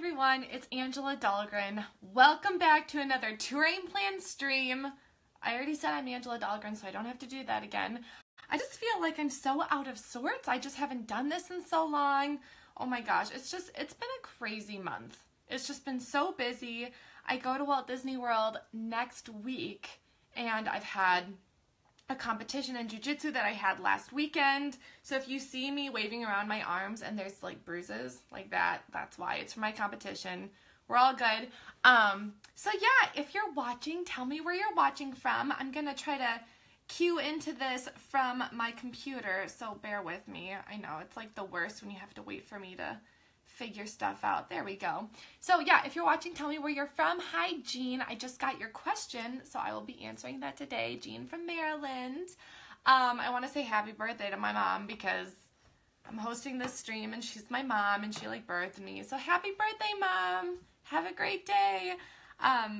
everyone, it's Angela Dahlgren. Welcome back to another Touring Plan stream. I already said I'm Angela Dahlgren, so I don't have to do that again. I just feel like I'm so out of sorts. I just haven't done this in so long. Oh my gosh, it's been a crazy month. It's just been so busy. I go to Walt Disney World next week, and I've had a competition in jiu-jitsu that I had last weekend. So if you see me waving around my arms and there's like bruises like that, that's why. It's for my competition. We're all good. So yeah, if you're watching, tell me where you're watching from. I'm gonna try to cue into this from my computer, so bear with me. I know it's like the worst when you have to wait for me to figure stuff out. There we go. So yeah, if you're watching, tell me where you're from. Hi, Jean. I just got your question, so I will be answering that today. Jean from Maryland. I want to say happy birthday to my mom because I'm hosting this stream and she's my mom and she like birthed me. So happy birthday, Mom. Have a great day.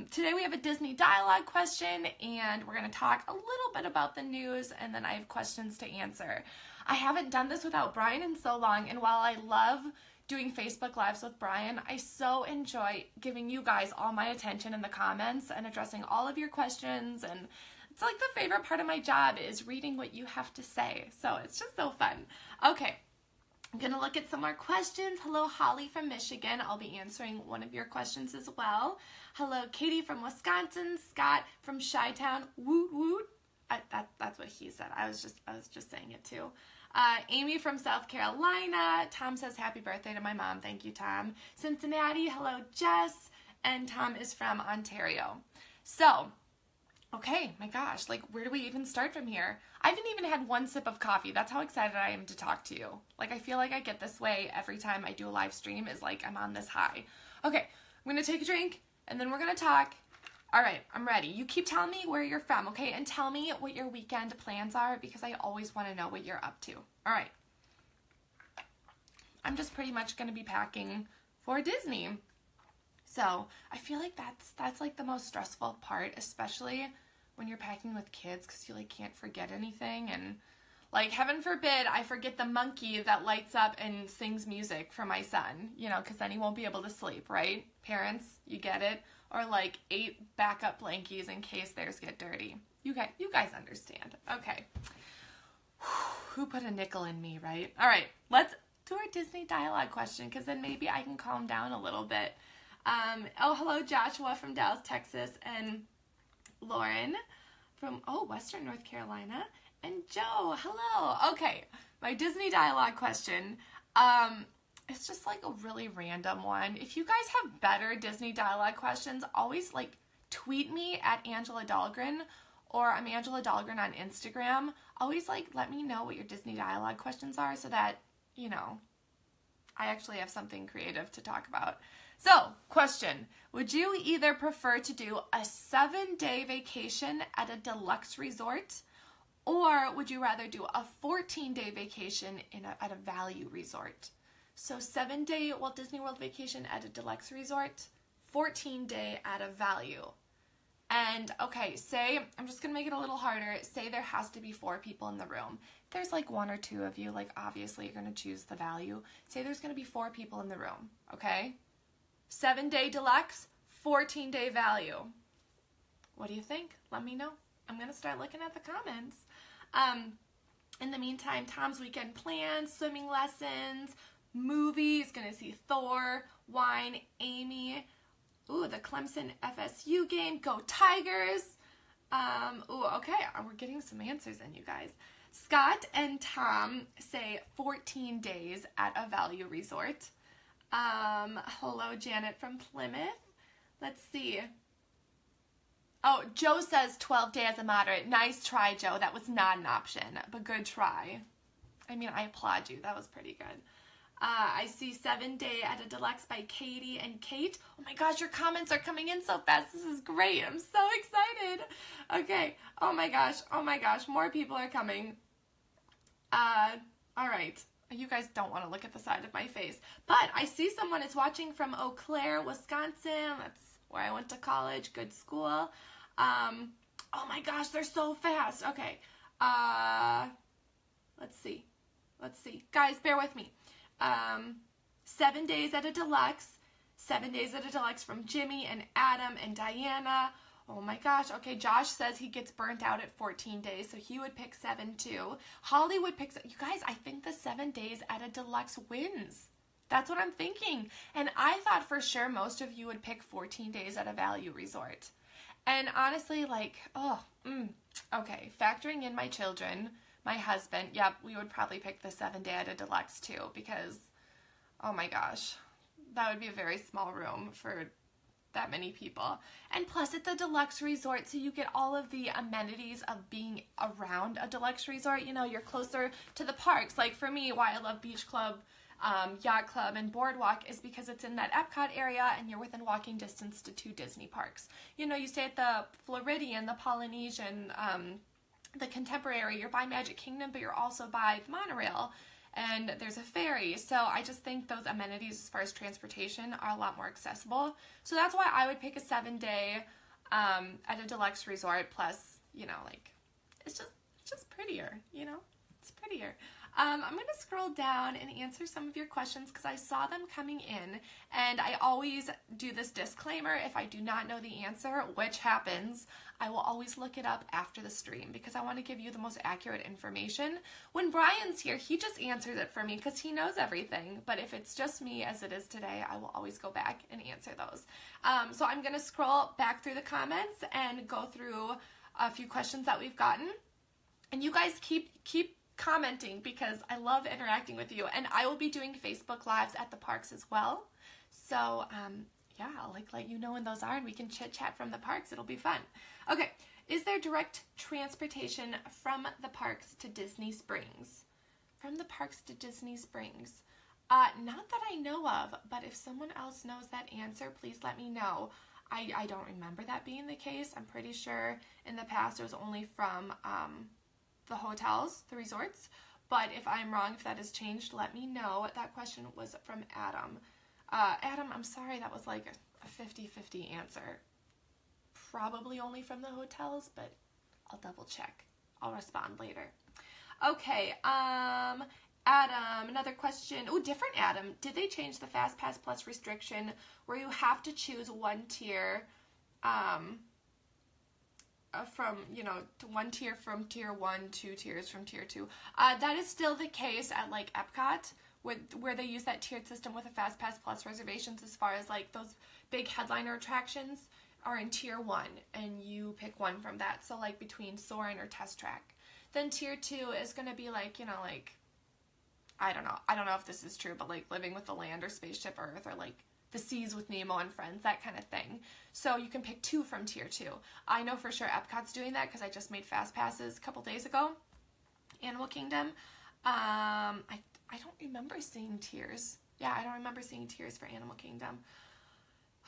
Today we have a Disney dialogue question and we're going to talk a little bit about the news and then I have questions to answer. I haven't done this without Brian in so long, and while I love doing Facebook Lives with Brian, I so enjoy giving you guys all my attention in the comments and addressing all of your questions, and it's like the favorite part of my job is reading what you have to say, so it's just so fun. Okay, I'm gonna look at some more questions. Hello, Holly from Michigan. I'll be answering one of your questions as well. Hello, Katie from Wisconsin. Scott from Chi-Town. Woot woot. That's what he said. I was just saying it too. Amy from South Carolina. Tom says happy birthday to my mom. Thank you, Tom. Cincinnati. Hello, Jess. And Tom is from Ontario. So, okay, my gosh, like where do we even start from here? I haven't even had one sip of coffee. That's how excited I am to talk to you. Like I feel like I get this way every time I do a live stream, is like I'm on this high. Okay, I'm gonna take a drink and then we're gonna talk. All right, I'm ready. You keep telling me where you're from, okay? And tell me what your weekend plans are because I always want to know what you're up to. All right. I'm just pretty much going to be packing for Disney. So I feel like that's like the most stressful part, especially when you're packing with kids because you like can't forget anything. And like heaven forbid I forget the monkey that lights up and sings music for my son, you know, because then he won't be able to sleep, right? Parents, you get it? Or like 8 backup blankies in case theirs get dirty. You guys understand. Okay. Who put a nickel in me, right? All right, let's do our Disney dialogue question because then maybe I can calm down a little bit. Oh, hello, Joshua from Dallas, Texas, and Lauren from, Western North Carolina, and Joe, hello. Okay, my Disney dialogue question. It's just like a really random one. If you guys have better Disney dialogue questions, always like tweet me at Angela Dahlgren, or I'm Angela Dahlgren on Instagram. Always like let me know what your Disney dialogue questions are so that, you know, I actually have something creative to talk about. So, question, would you either prefer to do a 7-day vacation at a deluxe resort, or would you rather do a 14-day vacation at a value resort? So 7-day Walt Disney World vacation at a deluxe resort, 14-day at a value. And okay, say, I'm just gonna make it a little harder, say there has to be 4 people in the room. If there's like 1 or 2 of you, like obviously you're gonna choose the value. Say there's gonna be 4 people in the room, okay? 7-day deluxe, 14-day value. What do you think? Let me know. I'm gonna start looking at the comments. In the meantime, Tom's weekend plans, swimming lessons, movies, gonna see Thor, wine, Amy, ooh, the Clemson FSU game, go Tigers, ooh, okay, we're getting some answers in, you guys. Scott and Tom say 14 days at a value resort. Hello, Janet from Plymouth. Let's see. Oh, Joe says 12-day as a moderate. Nice try, Joe. That was not an option, but good try. I mean, I applaud you. That was pretty good. I see 7-day at a deluxe by Katie and Kate. Oh my gosh, your comments are coming in so fast. This is great. I'm so excited. Okay. Oh my gosh. More people are coming. All right. You guys don't want to look at the side of my face. But I see someone is watching from Eau Claire, Wisconsin. That's where I went to college. Good school. Oh my gosh, they're so fast. Okay. Let's see. Guys, bear with me. 7 days at a deluxe, 7 days at a deluxe from Jimmy and Adam and Diana. Oh my gosh. Okay, Josh says he gets burnt out at 14 days, so he would pick 7 too. Holly would pick, you guys, I think the 7 days at a deluxe wins. That's what I'm thinking. And I thought for sure most of you would pick 14 days at a value resort. And honestly, like, okay, factoring in my children, my husband, yep, we would probably pick the 7 day at a deluxe too, because, oh my gosh, that would be a very small room for that many people. And plus it's a deluxe resort, so you get all of the amenities of being around a deluxe resort. You know, you're closer to the parks. Like for me, why I love Beach Club, Yacht Club, and Boardwalk is because it's in that Epcot area and you're within walking distance to 2 Disney parks. You know, you stay at the Floridian, the Polynesian, the Contemporary, you're by Magic Kingdom, but you're also by the monorail. And there's a ferry, so I just think those amenities as far as transportation are a lot more accessible. So that's why I would pick a 7 day at a deluxe resort. Plus, you know, like it's just prettier. You know, it's prettier. I'm gonna scroll down and answer some of your questions because I saw them coming in, and I always do this disclaimer: if I do not know the answer, which happens, I will always look it up after the stream because I want to give you the most accurate information. When Brian's here, he just answers it for me because he knows everything. But if it's just me, as it is today, I will always go back and answer those. So I'm going to scroll back through the comments and go through a few questions that we've gotten. And you guys keep commenting because I love interacting with you. And I will be doing Facebook Lives at the parks as well. So, yeah, I'll let you know when those are and we can chit chat from the parks. It'll be fun. Okay, is there direct transportation from the parks to Disney Springs? From the parks to Disney Springs? Not that I know of, but if someone else knows that answer, please let me know. I don't remember that being the case. I'm pretty sure in the past it was only from the hotels, the resorts. But if I'm wrong, if that has changed, let me know. That question was from Adam. Adam, I'm sorry, that was like a 50-50 answer. Probably only from the hotels, but I'll double check. I'll respond later. Okay, Adam, another question. Oh, different Adam. Did they change the FastPass Plus restriction where you have to choose one tier from, you know, one tier from tier 1, 2 tiers from tier 2? That is still the case at like Epcot, where they use that tiered system with a FastPass Plus reservations, as far as like those big headliner attractions are in tier 1 and you pick one from that. So like between Soarin' or Test Track. Then tier 2 is going to be like, you know, like, I don't know if this is true, but like Living with the Land or Spaceship Earth or like The Seas with Nemo and Friends, that kind of thing. So you can pick 2 from tier 2. I know for sure Epcot's doing that because I just made fast passes a couple days ago. Animal Kingdom. I don't remember seeing tiers. Yeah, I don't remember seeing tiers for Animal Kingdom.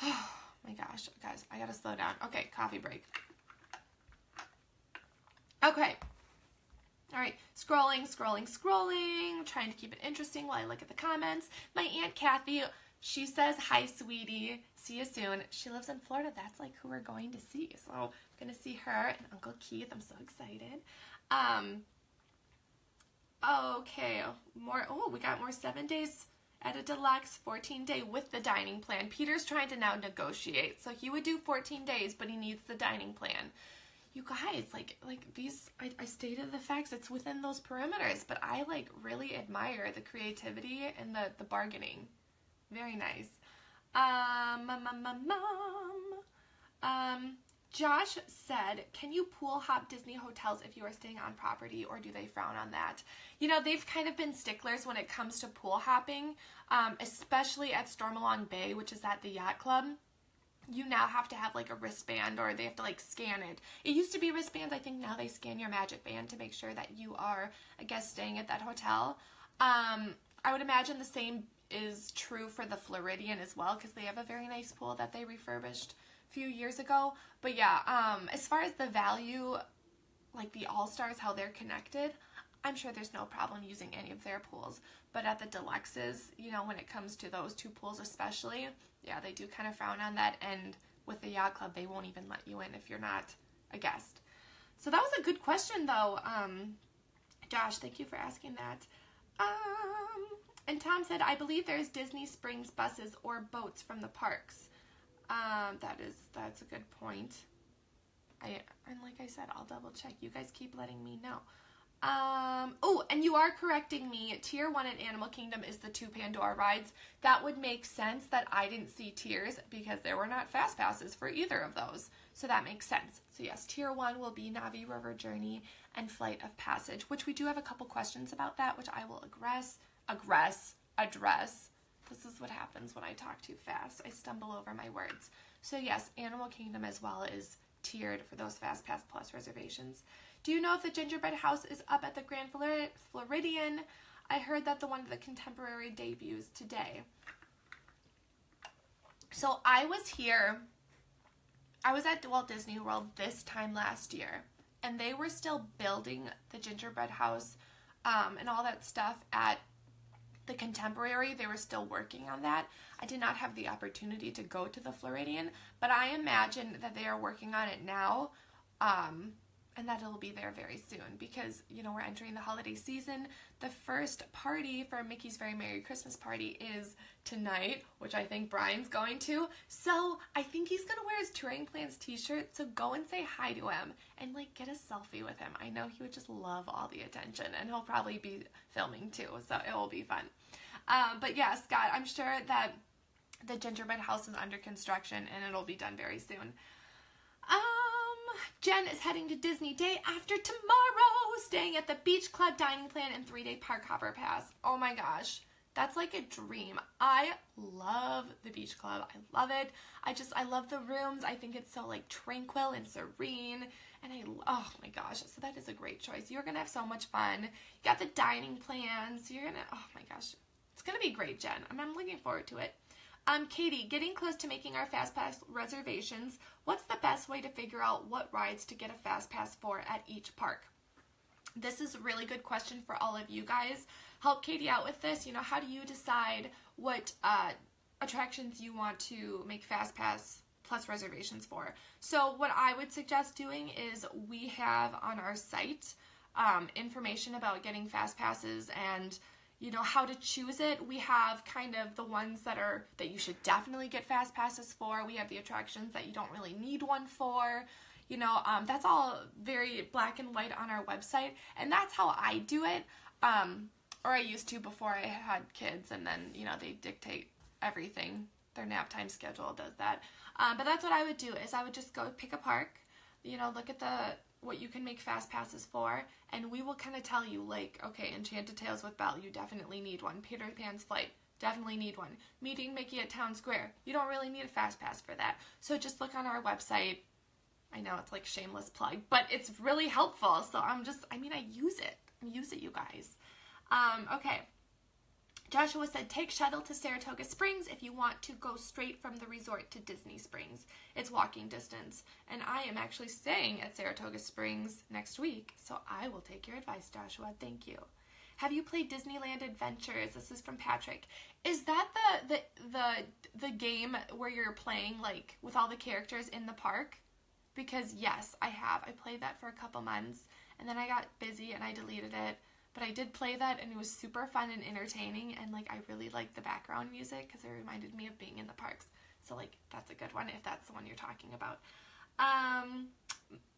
Oh my gosh, guys, I gotta slow down. Okay, coffee break. Okay. All right, scrolling, trying to keep it interesting while I look at the comments. My Aunt Kathy, she says, hi, sweetie. See you soon. She lives in Florida. That's like who we're going to see. So I'm going to see her and Uncle Keith. I'm so excited. Okay, more. Oh, we got more 7 days at a deluxe, 14 day with the dining plan. Peter's trying to now negotiate. So he would do 14 days, but he needs the dining plan. You guys, like these, I stated the facts. It's within those perimeters, but I like really admire the creativity and the bargaining. Very nice. Josh said, can you pool hop Disney hotels if you are staying on property, or do they frown on that? You know, they've kind of been sticklers when it comes to pool hopping, especially at Stormalong Bay, which is at the Yacht Club. You now have to have like a wristband, or they have to like scan it. It used to be wristbands. I think now they scan your Magic Band to make sure that you are a guest staying at that hotel. I would imagine the same is true for the Floridian as well, because they have a very nice pool that they refurbished a few years ago. But yeah, as far as the value, like the All-Stars, how they're connected, I'm sure there's no problem using any of their pools. But at the deluxes, you know, when it comes to those 2 pools especially, yeah, they do kind of frown on that. And with the Yacht Club, they won't even let you in if you're not a guest. So that was a good question, though. Josh, thank you for asking that. And Tom said, I believe there's Disney Springs buses or boats from the parks. That's a good point. And like I said, I'll double check. You guys keep letting me know. Oh, and you are correcting me. Tier 1 at Animal Kingdom is the 2 Pandora rides. That would make sense that I didn't see tiers because there were not fast passes for either of those. So that makes sense. So yes, Tier 1 will be Navi River Journey and Flight of Passage, which we do have a couple questions about that, which I will address. This is what happens when I talk too fast. I stumble over my words. So yes, Animal Kingdom as well is tiered for those FastPass Plus reservations. Do you know if the gingerbread house is up at the Grand Floridian? I heard that the one at the Contemporary debuts today. So I was at Walt Disney World this time last year, and they were still building the gingerbread house and all that stuff at the Contemporary. They were still working on that. I did not have the opportunity to go to the Floridian, but I imagine that they are working on it now, and that it'll be there very soon because, you know, we're entering the holiday season. The first party for Mickey's Very Merry Christmas Party is tonight, which I think Brian's going to. So I think he's going to wear his TouringPlans t-shirt, so go and say hi to him and, like, get a selfie with him. I know he would just love all the attention, and he'll probably be filming too, so it will be fun. But yeah, Scott, I'm sure that the gingerbread house is under construction, and it'll be done very soon. Jen is heading to Disney day after tomorrow, staying at the Beach Club dining plan and 3-day park hopper pass. Oh my gosh, that's like a dream. I love the Beach Club. I love it. I love the rooms. I think it's so like tranquil and serene. And oh my gosh, so that is a great choice. You're going to have so much fun. You got the dining plans. You're going to, oh my gosh, it's going to be great, Jen. I'm looking forward to it. Katie, getting close to making our FastPass reservations. What's the best way to figure out what rides to get a FastPass for at each park? This is a really good question for all of you guys. Help Katie out with this. You know, how do you decide what attractions you want to make FastPass Plus reservations for? So what I would suggest doing is we have on our site information about getting FastPasses and, you know, how to choose it. We have kind of the ones that you should definitely get fast passes for. We have the attractions that you don't really need one for. You know, that's all very black and white on our website, and that's how I do it. Or I used to before I had kids, and then, you know, they dictate everything. Their nap time schedule does that. But that's what I would do, is I would just go pick a park, you know, look at what you can make fast passes for, and we will kind of tell you, like, okay, Enchanted Tales with Belle, you definitely need one. Peter Pan's Flight, definitely need one. Meeting Mickey at Town Square, you don't really need a fast pass for that. So just look on our website. I know it's like shameless plug, but it's really helpful. So I use it. Use it, you guys. Okay. Joshua said, take shuttle to Saratoga Springs if you want to go straight from the resort to Disney Springs. It's walking distance. And I am actually staying at Saratoga Springs next week, so I will take your advice, Joshua. Thank you. Have you played Disneyland Adventures? This is from Patrick. Is that the game where you're playing, like, with all the characters in the park? Because, yes, I have. I played that for a couple months, and then I got busy and I deleted it. But I did play that, and it was super fun and entertaining, and, like, I really liked the background music because it reminded me of being in the parks. So, like, that's a good one if that's the one you're talking about.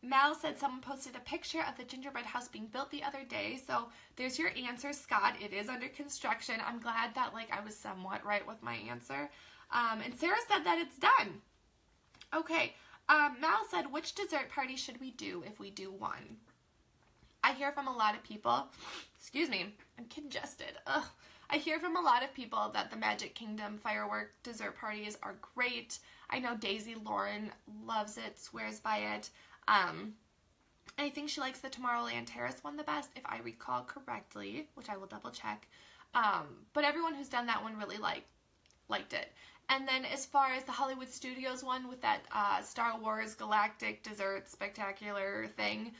Mal said someone posted a picture of the gingerbread house being built the other day. So there's your answer, Scott. It is under construction. I'm glad that, like, I was somewhat right with my answer. And Sarah said that it's done. Okay. Mal said, which dessert party should we do if we do one? I hear from a lot of people, excuse me, I'm congested. Ugh. I hear from a lot of people that the Magic Kingdom firework dessert parties are great. I know Daisy Lauren loves it, swears by it. I think she likes the Tomorrowland Terrace one the best, if I recall correctly, which I will double check. But everyone who's done that one really liked it. And then as far as the Hollywood Studios one with that Star Wars Galactic Dessert Spectacular thing,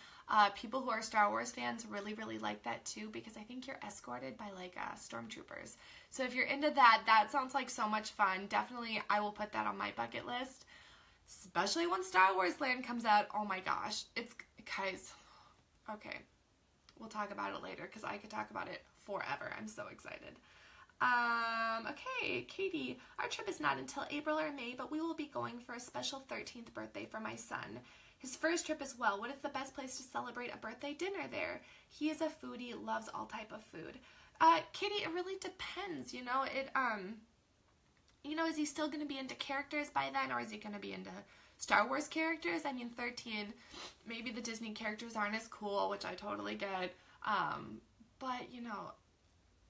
people who are Star Wars fans really, really like that too, because I think you're escorted by, like, stormtroopers. So if you're into that, that sounds like so much fun. Definitely, I will put that on my bucket list, especially when Star Wars Land comes out. Oh my gosh, guys, okay, we'll talk about it later because I could talk about it forever. I'm so excited. Okay, Katie, our trip is not until April or May, but we will be going for a special 13th birthday for my son. His first trip as well. What is the best place to celebrate a birthday dinner there? He is a foodie, loves all type of food. Katie, it really depends, you know, is he still going to be into characters by then, or is he going to be into Star Wars characters? I mean, 13, maybe the Disney characters aren't as cool, which I totally get, but, you know,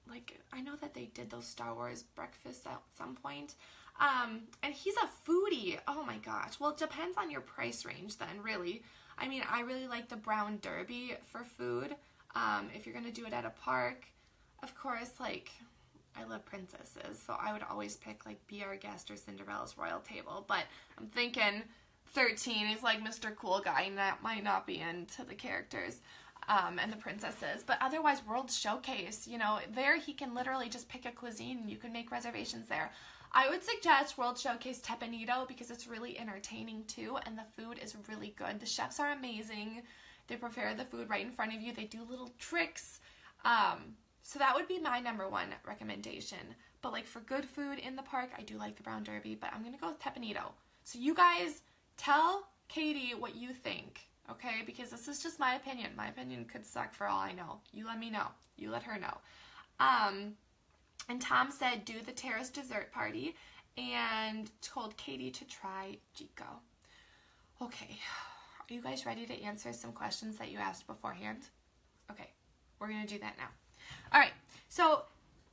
like, I know that they did those Star Wars breakfasts at some point, and he's a foodie. Oh my gosh. Well, it depends on your price range then, really. I mean, I really like the Brown Derby for food, if you're going to do it at a park. Of course, like, I love princesses, so I would always pick, like, Be Our Guest or Cinderella's Royal Table, but I'm thinking 13 is, like, Mr. Cool Guy, and that might not be into the characters. And the princesses, but otherwise World Showcase, you know, there he can literally just pick a cuisine and you can make reservations there. I would suggest World Showcase Tepanito because it's really entertaining too, and the food is really good. The chefs are amazing. They prepare the food right in front of you. They do little tricks. So that would be my #1 recommendation. But like for good food in the park, I do like the Brown Derby, but I'm gonna go with Tepanito. So you guys tell Katie what you think. Okay, because this is just my opinion. My opinion could suck for all I know. You let me know. You let her know. And Tom said, do the terrace dessert party, and told Katie to try Chico. Okay, are you guys ready to answer some questions that you asked beforehand? Okay, we're going to do that now. All right, so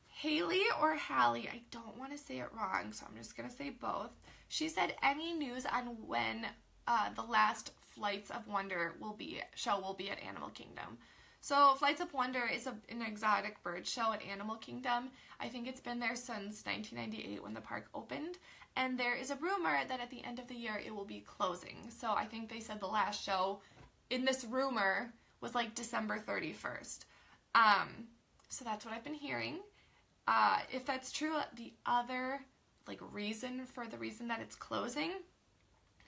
Haley or Hallie, I don't want to say it wrong, so I'm just going to say both. She said, any news on when the last Flights of Wonder show will be at Animal Kingdom? So Flights of Wonder is an exotic bird show at Animal Kingdom. I think it's been there since 1998 when the park opened, and there is a rumor that at the end of the year it will be closing. So I think they said the last show in this rumor was like December 31st. So that's what I've been hearing. If that's true, the other reason that it's closing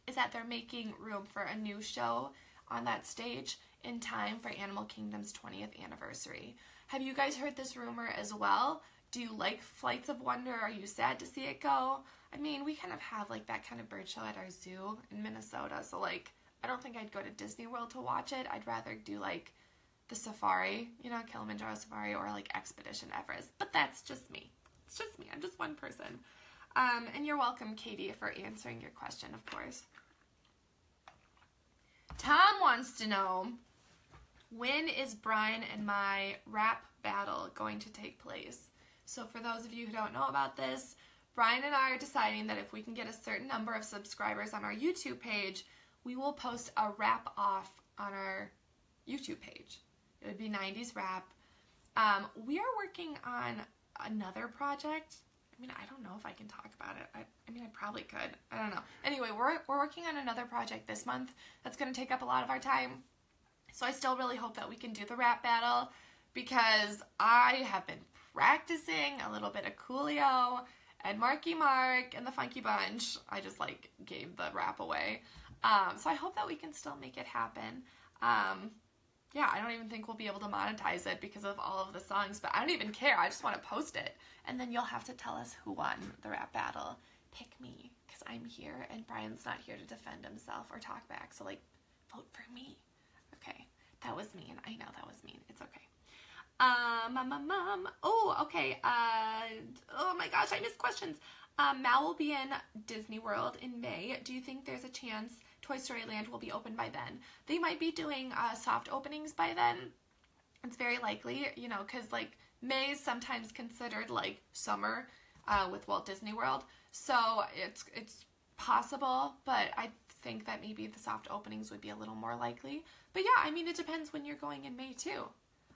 is that they're making room for a new show on that stage in time for Animal Kingdom's 20th anniversary. Have you guys heard this rumor as well? Do you like Flights of Wonder? Are you sad to see it go? I mean, we kind of have that kind of bird show at our zoo in Minnesota, so I don't think I'd go to Disney World to watch it. I'd rather do the safari, Kilimanjaro Safari, or Expedition Everest. But that's just me. It's just me. I'm just one person. And you're welcome, Katie, for answering your question, of course. Tom wants to know, when is Brian and my rap battle going to take place? So for those of you who don't know about this, Brian and I are deciding that if we can get a certain number of subscribers on our YouTube page, we will post a rap off on our YouTube page. It would be 90s rap. We are working on another project. I mean, I don't know if I can talk about it. I mean, I probably could. I don't know. Anyway, we're working on another project this month that's going to take up a lot of our time. So I still really hope that we can do the rap battle, because I have been practicing a little bit of Coolio and Marky Mark and the Funky Bunch. I just gave the rap away. So I hope that we can still make it happen. Yeah, I don't even think we'll be able to monetize it because of all of the songs, but I don't even care. I just want to post it. And then you'll have to tell us who won the rap battle. Pick me, because I'm here and Brian's not here to defend himself or talk back. So, vote for me. Okay, that was mean. I know that was mean. It's okay. Oh, okay. Oh my gosh, I missed questions. Mal will be in Disney World in May. Do you think there's a chance Toy Story Land will be open by then? They might be doing soft openings by then. It's very likely, because May is sometimes considered summer with Walt Disney World. So it's possible, but I think that maybe the soft openings would be a little more likely. But yeah, I mean, it depends when you're going in May too.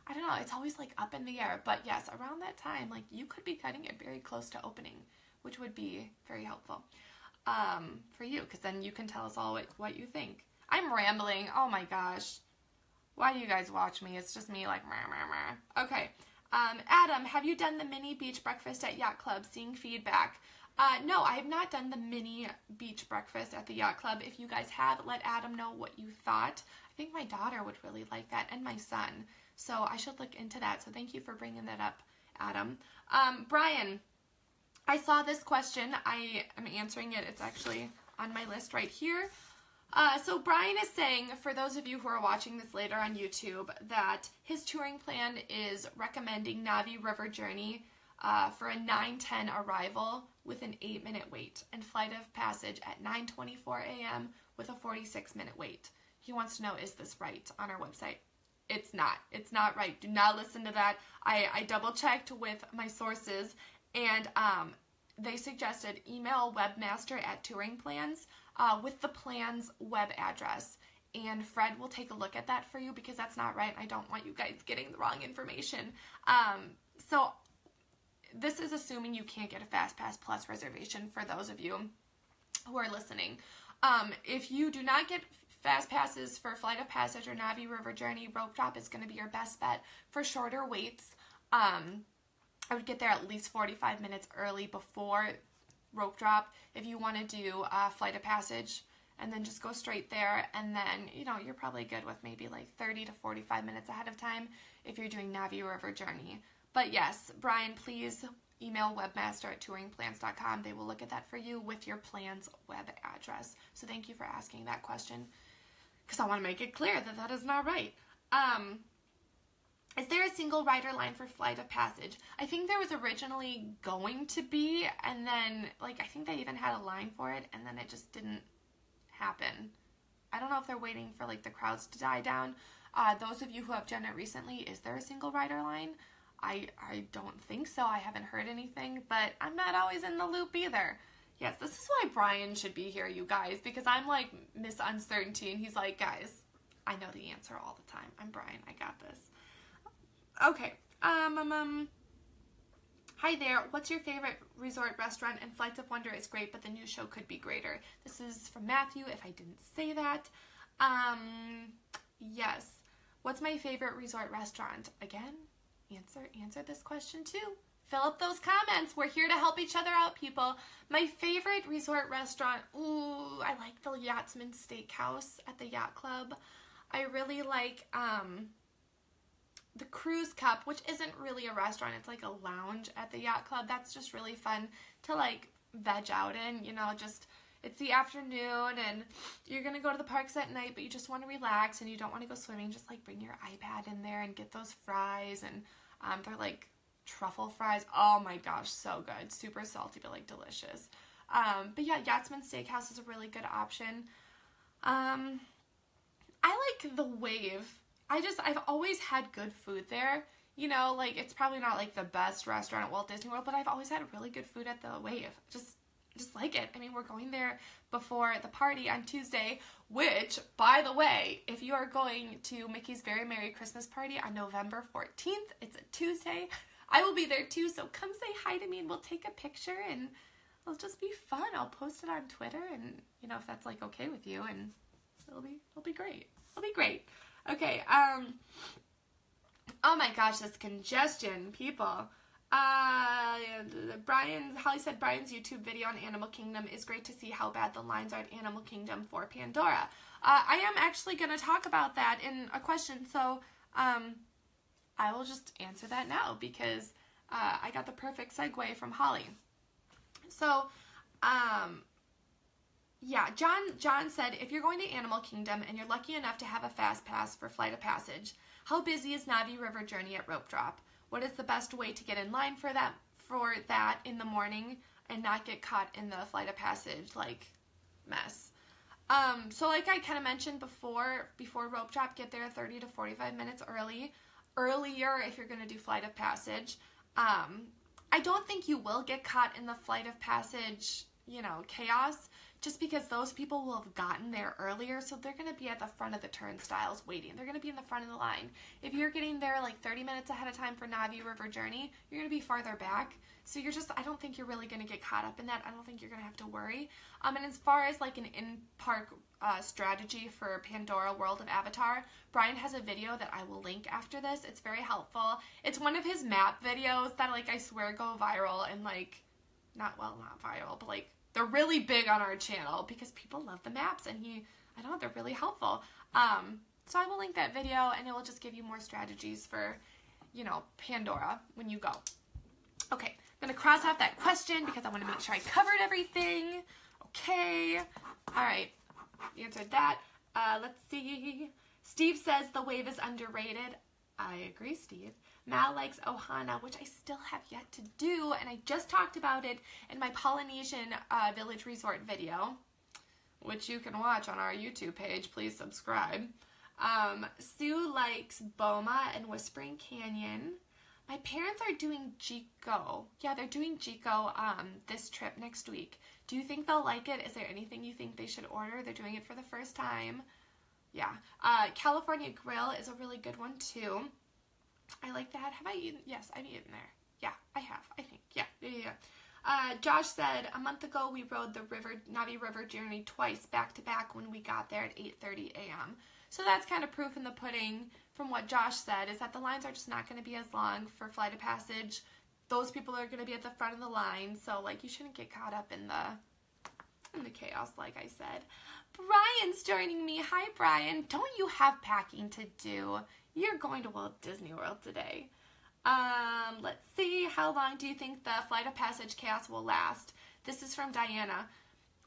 I don't know, it's always up in the air. But yes, around that time, you could be cutting it very close to opening, which would be very helpful for you, because then you can tell us all what you think. I'm rambling. Oh my gosh. Why do you guys watch me? It's just me meh, meh, meh. Okay. Adam, have you done the mini beach breakfast at Yacht Club? Seeing feedback. No, I have not done the mini beach breakfast at the Yacht Club. If you guys have, let Adam know what you thought. I think my daughter would really like that, and my son. So I should look into that. So thank you for bringing that up, Adam. Brian, I saw this question. I am answering it. It's actually on my list right here. So Brian is saying, for those of you who are watching this later on YouTube, that his touring plan is recommending Navi River Journey for a 9:10 arrival with an 8-minute wait, and flight of passage at 9:24 a.m. with a 46-minute wait. He wants to know, is this right on our website? It's not. It's not right. Do not listen to that. I double-checked with my sources, and they suggested email webmaster@TouringPlans with the plan's web address. And Fred will take a look at that for you, because that's not right. I don't want you guys getting the wrong information. So this is assuming you can't get a FastPass Plus reservation for those of you who are listening. If you do not get Fast Passes for Flight of Passage or Navi River Journey, Rope Drop is going to be your best bet for shorter waits. I would get there at least 45 minutes early before Rope Drop if you want to do Flight of Passage, and then just go straight there, and then, you know, you're probably good with maybe like 30 to 45 minutes ahead of time if you're doing Navi River Journey. But yes, Brian, please email webmaster@touringplans.com. They will look at that for you with your plan's web address. So thank you for asking that question, because I want to make it clear that that is not right. Is there a single rider line for Flight of Passage? I think there was originally going to be, and then, like, I think they even had a line for it, and then it just didn't happen. I don't know if they're waiting for, like, the crowds to die down. Those of you who have done it recently, is there a single rider line? I don't think so. I haven't heard anything, but I'm not always in the loop either. Yes, this is why Brian should be here, you guys, because I'm like Miss Uncertainty, and he's like, guys, I know the answer all the time. I'm Brian. I got this. Okay. Hi there. What's your favorite resort restaurant? And Flights of Wonder is great, but the new show could be greater. This is from Matthew, if I didn't say that. Yes. What's my favorite resort restaurant? Again, answer this question too. Fill up those comments. We're here to help each other out, people. My favorite resort restaurant, ooh, I like the Yachtsman Steakhouse at the Yacht Club. I really like the Cruise Cup, which isn't really a restaurant. It's like a lounge at the Yacht Club. That's just really fun to like veg out in, you know, just it's the afternoon and you're going to go to the parks at night, but you just want to relax and you don't want to go swimming. Just like bring your iPad in there and get those fries, and they're like truffle fries. Oh my gosh, so good. Super salty, but like delicious. But yeah, Yachtsman Steakhouse is a really good option. I like the Wave. I've always had good food there. You know, like, it's probably not like the best restaurant at Walt Disney World, but I've always had really good food at the Wave. Just like it. I mean, we're going there before the party on Tuesday, which, by the way, if you are going to Mickey's Very Merry Christmas Party on November 14th, it's a Tuesday, I will be there too, so come say hi to me and we'll take a picture and it'll just be fun. I'll post it on Twitter, and, you know, if that's, like, okay with you, and it'll be great. It'll be great. Okay, oh my gosh, this congestion, people. Holly said Brian's YouTube video on Animal Kingdom is great to see how bad the lines are at Animal Kingdom for Pandora. I am actually going to talk about that in a question, so I will just answer that now, because I got the perfect segue from Holly. So, yeah, John said, if you're going to Animal Kingdom and you're lucky enough to have a Fast Pass for Flight of Passage, how busy is Navi River Journey at Rope Drop? What is the best way to get in line for that in the morning and not get caught in the Flight of Passage, like, mess? So like I kind of mentioned before Rope Drop, get there 30 to 45 minutes earlier if you're going to do Flight of Passage. I don't think you will get caught in the Flight of Passage, you know, chaos, just because those people will have gotten there earlier, so they're going to be at the front of the turnstiles waiting. They're going to be in the front of the line. If you're getting there like 30 minutes ahead of time for Navi River Journey, you're going to be farther back, so I don't think you're really going to get caught up in that. I don't think you're going to have to worry. And as far as like an in-park strategy for Pandora World of Avatar, Brian has a video that I will link after this. It's very helpful. It's one of his map videos that, like, I swear go viral, and like, not viral, but like, they're really big on our channel because people love the maps, and I don't know, they're really helpful. So I will link that video, and it will just give you more strategies for, you know, Pandora when you go. cross off that question because I want to make sure I covered everything. Okay. All right. Answered that. Let's see. Steve says the wave is underrated. I agree, Steve. Mal likes Ohana, which I still have yet to do, and I just talked about it in my Polynesian village resort video, which you can watch on our YouTube page. Please subscribe. Sue likes Boma and Whispering Canyon. My parents are doing Jico. Yeah, they're doing Jico this trip next week. Do you think they'll like it? Is there anything you think they should order? They're doing it for the first time. Yeah. California Grill is a really good one, too. I like that. Have I eaten? Yes, I've eaten there. Yeah, I have, I think. Yeah. Josh said, a month ago we rode the Navi River journey twice back-to-back when we got there at 8:30 a.m. So that's kind of proof in the pudding from what Josh said, is that the lines are just not going to be as long for Flight of Passage. Those people are going to be at the front of the line, so, like, you shouldn't get caught up in the chaos, like I said. Brian's joining me. Hi, Brian. Don't you have packing to do? You're going to Walt Disney World today. Let's see. How long do you think the Flight of Passage chaos will last? This is from Diana.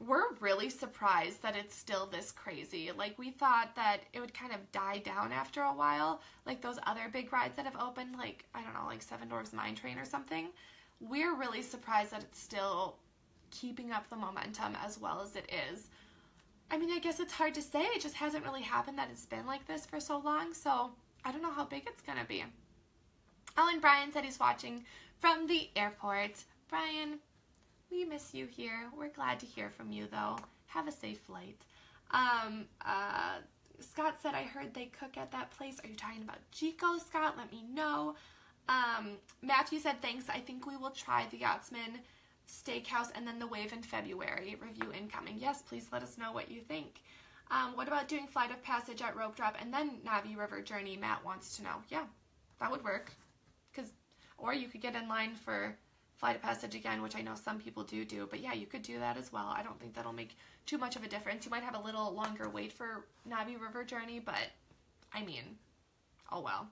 We're really surprised that it's still this crazy. Like, we thought that it would kind of die down after a while, like those other big rides that have opened, like, I don't know, like Seven Dwarfs Mine Train or something. We're really surprised that it's still keeping up the momentum as well as it is. I mean, I guess it's hard to say. It just hasn't really happened that it's been like this for so long, so I don't know how big it's going to be. Oh, and Brian said he's watching from the airport. Brian, we miss you here. We're glad to hear from you, though. Have a safe flight. Scott said, I heard they cook at that place. Are you talking about Jico, Scott? Let me know. Matthew said, thanks. I think we will try the Yachtsman Steakhouse and then the Wave in February. Review incoming. Yes, please let us know what you think. What about doing Flight of Passage at Rope Drop and then Navi River Journey? Matt wants to know. Yeah, that would work. Or you could get in line for Flight of Passage again, which I know some people do, but yeah, you could do that as well. I don't think that'll make too much of a difference. You might have a little longer wait for Navi River Journey, but I mean, oh well.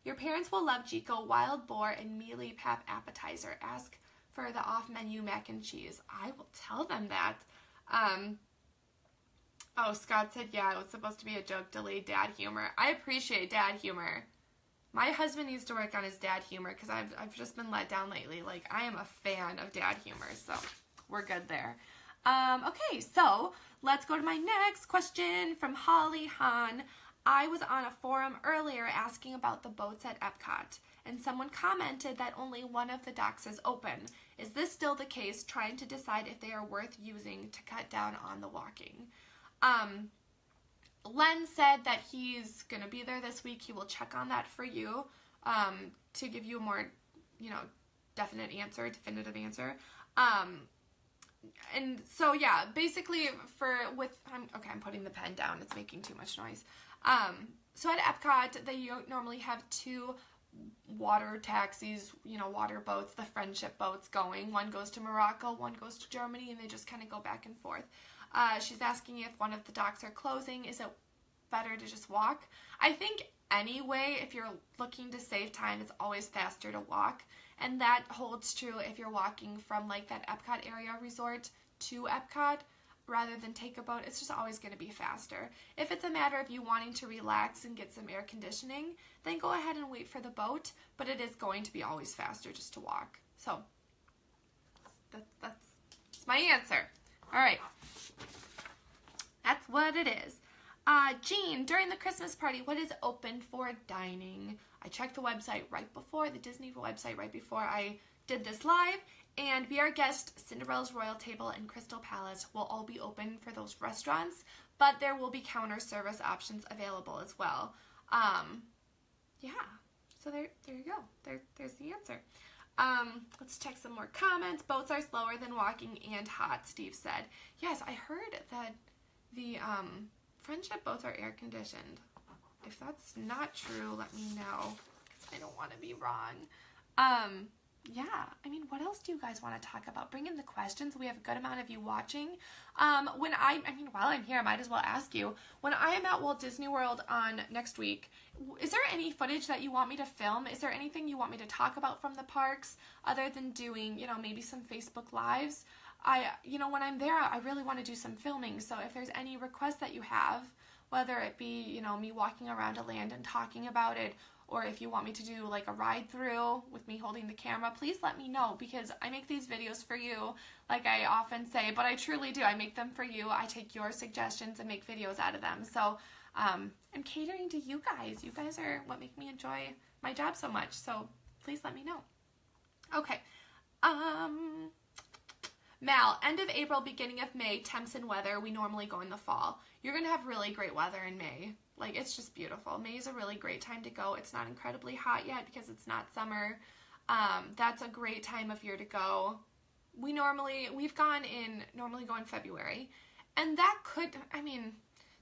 Your parents will love Jico, Wild Boar, and Mealy Pap appetizer. Ask for the off-menu mac and cheese. I will tell them that. Oh, Scott said, yeah, it was supposed to be a joke, delayed dad humor. I appreciate dad humor. My husband needs to work on his dad humor because I've just been let down lately. Like, I am a fan of dad humor, so we're good there. Okay, so let's go to my next question from Holly Hahn. I was on a forum earlier asking about the boats at Epcot, and someone commented that only one of the docks is open. Is this still the case? Trying to decide if they are worth using to cut down on the walking. Len said that he's going to be there this week. He will check on that for you to give you a more, definitive answer. And so, yeah, basically I'm putting the pen down. It's making too much noise. So at Epcot, they normally have two water taxis, water boats, the friendship boats going. One goes to Morocco, one goes to Germany, and they just kind of go back and forth. She's asking if one of the docks are closing. Is it better to just walk? I think anyway, if you're looking to save time, it's always faster to walk. And that holds true if you're walking from like that Epcot area resort to Epcot rather than take a boat. It's just always going to be faster. If it's a matter of you wanting to relax and get some air conditioning, then go ahead and wait for the boat. But it is going to be always faster just to walk. So that's my answer. All right. That's what it is. Jean, during the Christmas party, what is open for dining? I checked the website right before, the Disney website right before I did this live, and Be Our Guest, Cinderella's Royal Table, and Crystal Palace will all be open for those restaurants, but there will be counter service options available as well. Yeah, so there you go. There's the answer. Let's check some more comments. Boats are slower than walking and hot, Steve said. Yes, I heard that the friendship boats are air conditioned. If that's not true, let me know, because I don't want to be wrong. yeah, I mean, what else do you guys want to talk about? Bring in the questions. We have a good amount of you watching. While I'm here, I might as well ask you, when I am at Walt Disney World on next week, is there any footage that you want me to film? Is there anything you want me to talk about from the parks other than doing, maybe some Facebook Lives? When I'm there, I really want to do some filming. So if there's any requests that you have, whether it be, me walking around a land and talking about it, or if you want me to do like a ride through with me holding the camera, please let me know, because I make these videos for you, like I often say, but I truly do. I make them for you. I take your suggestions and make videos out of them. So I'm catering to you guys. You guys are what make me enjoy my job so much. So please let me know. Okay. Mal, end of April, beginning of May, temps and weather. We normally go in the fall. You're going to have really great weather in May. Like, it's just beautiful. May is a really great time to go. It's not incredibly hot yet because it's not summer. That's a great time of year to go. We've normally go in February. And that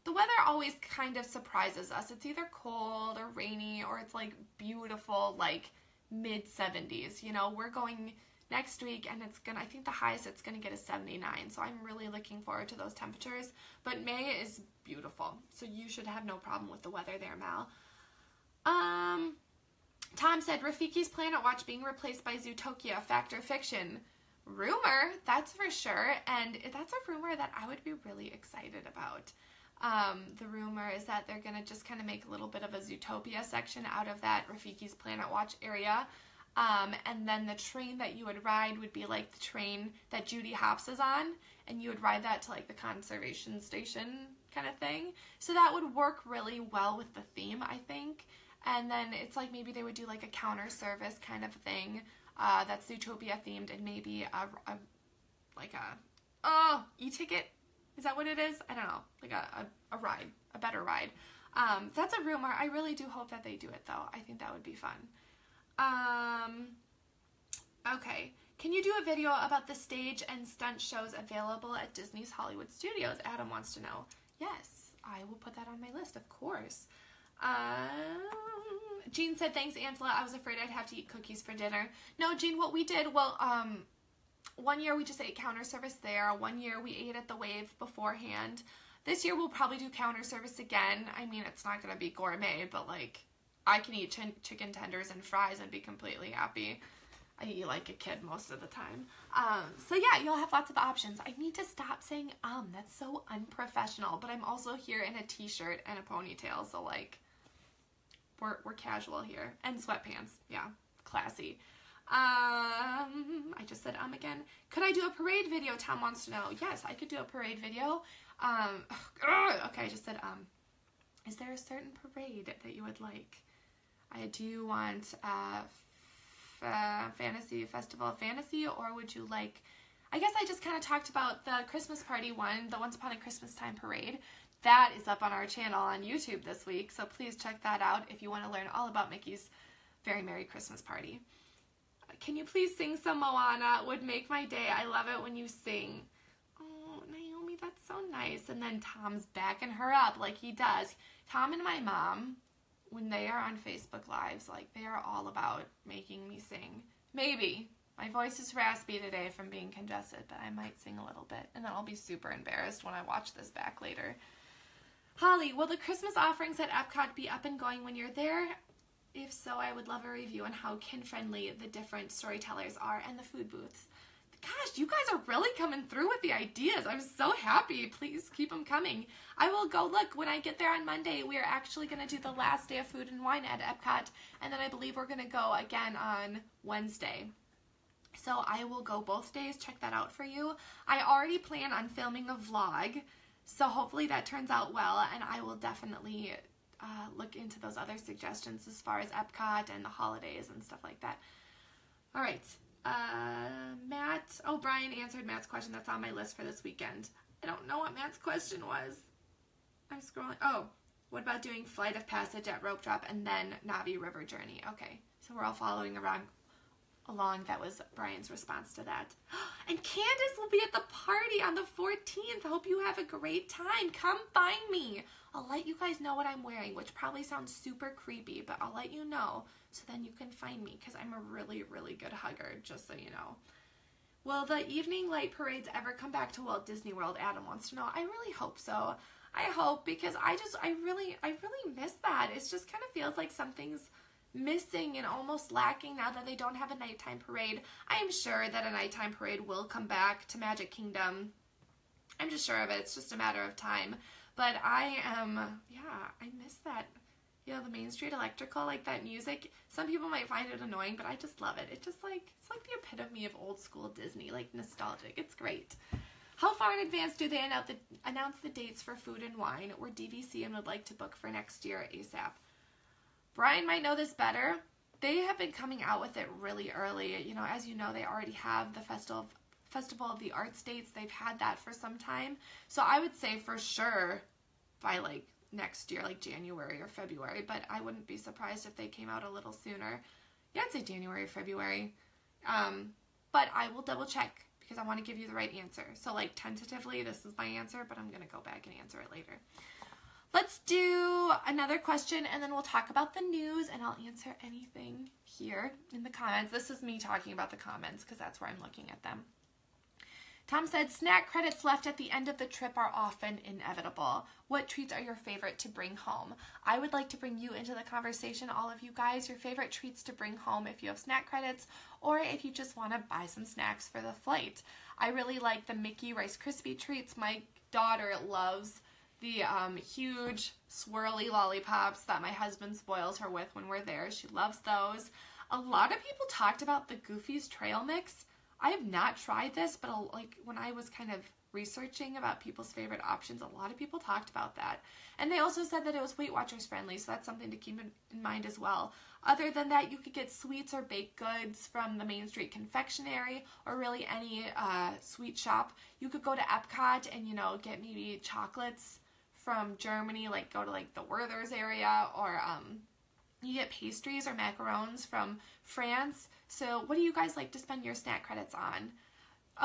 the weather always kind of surprises us. It's either cold or rainy, or it's like beautiful, like mid-70s. We're going next week, and I think the highest it's going to get is 79, so I'm really looking forward to those temperatures. But May is beautiful, so you should have no problem with the weather there, Mal. Tom said, Rafiki's Planet Watch being replaced by Zootopia, fact or fiction? Rumor, that's for sure, and that's a rumor that I would be really excited about. The rumor is that they're going to just kind of make a little bit of a Zootopia section out of that Rafiki's Planet Watch area. And then the train that you would ride would be like the train that Judy Hopps is on, and you would ride that to like the conservation station kind of thing. So that would work really well with the theme, I think. And then it's like maybe they would do like a counter service kind of thing that's Zootopia themed, and maybe e-ticket. Is that what it is? I don't know. Like a ride, a better ride. That's a rumor. I really do hope that they do it though. I think that would be fun. Okay. Can you do a video about the stage and stunt shows available at Disney's Hollywood Studios? Adam wants to know. Yes, I will put that on my list, of course. Jean said, thanks, Angela. I was afraid I'd have to eat cookies for dinner. No, Jean, what we did, one year we just ate counter service there. One year we ate at the Wave beforehand. This year we'll probably do counter service again. I mean, it's not going to be gourmet, but like, I can eat chicken tenders and fries and be completely happy. I eat like a kid most of the time. So yeah, you'll have lots of options. I need to stop saying that's so unprofessional, but I'm also here in a t-shirt and a ponytail, so like, we're casual here. And sweatpants, yeah, classy. I just said again. Could I do a parade video? Tom wants to know. Yes, I could do a parade video. Okay, I just said is there a certain parade that you would like? Do you want Fantasy Festival of Fantasy, or would you like, I guess I just kind of talked about the Christmas party one, the Once Upon a Christmas Time parade. That is up on our channel on YouTube this week, so please check that out if you want to learn all about Mickey's Very Merry Christmas Party. Can you please sing some Moana? Would make my day. I love it when you sing. Oh, Naomi, that's so nice. And then Tom's backing her up like he does. Tom and my mom, when they are on Facebook Lives, like, they are all about making me sing. Maybe. My voice is raspy today from being congested, but I might sing a little bit, and then I'll be super embarrassed when I watch this back later. Holly, will the Christmas offerings at Epcot be up and going when you're there? If so, I would love a review on how kin-friendly the different storytellers are and the food booths. Gosh, you guys are really coming through with the ideas. I'm so happy. Please keep them coming. I will go look. When I get there on Monday, we are actually going to do the last day of food and wine at Epcot, and then I believe we're going to go again on Wednesday. So I will go both days. Check that out for you. I already plan on filming a vlog, so hopefully that turns out well, and I will definitely look into those other suggestions as far as Epcot and the holidays and stuff like that. All right. Matt, Brian answered Matt's question. That's on my list for this weekend. I don't know what Matt's question was. I'm scrolling. Oh, what about doing Flight of Passage at Rope Drop and then Navi River Journey? Okay, so we're all following along. That was Brian's response to that. And Candace will be at the party on the 14th. Hope you have a great time. Come find me. I'll let you guys know what I'm wearing, which probably sounds super creepy, but I'll let you know so then you can find me, because I'm a really, really good hugger, just so you know. Will the evening light parades ever come back to Walt Disney World? Adam wants to know. I really hope so. I hope, because I really miss that. It just kind of feels like something's missing and almost lacking now that they don't have a nighttime parade. I am sure that a nighttime parade will come back to Magic Kingdom. I'm just sure of it. It's just a matter of time. But I miss that. You know, the Main Street Electrical, like that music. Some people might find it annoying, but I just love it. It's like the epitome of old school Disney, like nostalgic. It's great. How far in advance do they announce the dates for Food and Wine, or DVC and would like to book for next year ASAP? Brian might know this better. They have been coming out with it really early. You know, as you know, they already have the Festival of the Arts dates. They've had that for some time. So I would say for sure by like next year, like January or February, but I wouldn't be surprised if they came out a little sooner. Yeah, I'd say January or February. But I will double check because I want to give you the right answer. So like tentatively, this is my answer, but I'm going to go back and answer it later. Let's do another question and then we'll talk about the news and I'll answer anything here in the comments. This is me talking about the comments because that's where I'm looking at them. Tom said, snack credits left at the end of the trip are often inevitable. What treats are your favorite to bring home? I would like to bring you into the conversation, all of you guys, your favorite treats to bring home if you have snack credits or if you just want to buy some snacks for the flight. I really like the Mickey Rice Krispie treats. My daughter loves the huge swirly lollipops that my husband spoils her with when we're there. She loves those. A lot of people talked about the Goofy's trail mix. I have not tried this, but like when I was kind of researching about people's favorite options, a lot of people talked about that. And they also said that it was Weight Watchers friendly, so that's something to keep in mind as well. Other than that, you could get sweets or baked goods from the Main Street Confectionery or really any sweet shop. You could go to Epcot and, you know, get maybe chocolates from Germany, like go to like the Werther's area, or you get pastries or macarons from France. So what do you guys like to spend your snack credits on?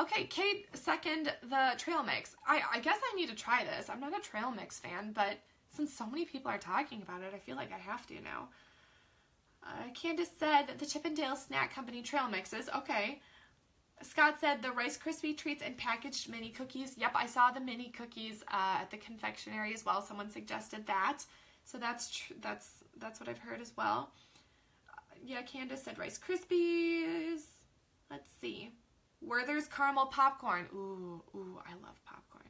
Okay, Kate, second the trail mix. I guess I need to try this. I'm not a trail mix fan, but since so many people are talking about it, I feel like I have to now. Candace said the Chippendale Snack Company trail mixes. Okay. Scott said the Rice Krispie treats and packaged mini cookies. Yep, I saw the mini cookies at the confectionery as well. Someone suggested that. So that's what I've heard as well. Yeah, Candace said Rice Krispies. Let's see. Werther's caramel popcorn. Ooh, I love popcorn.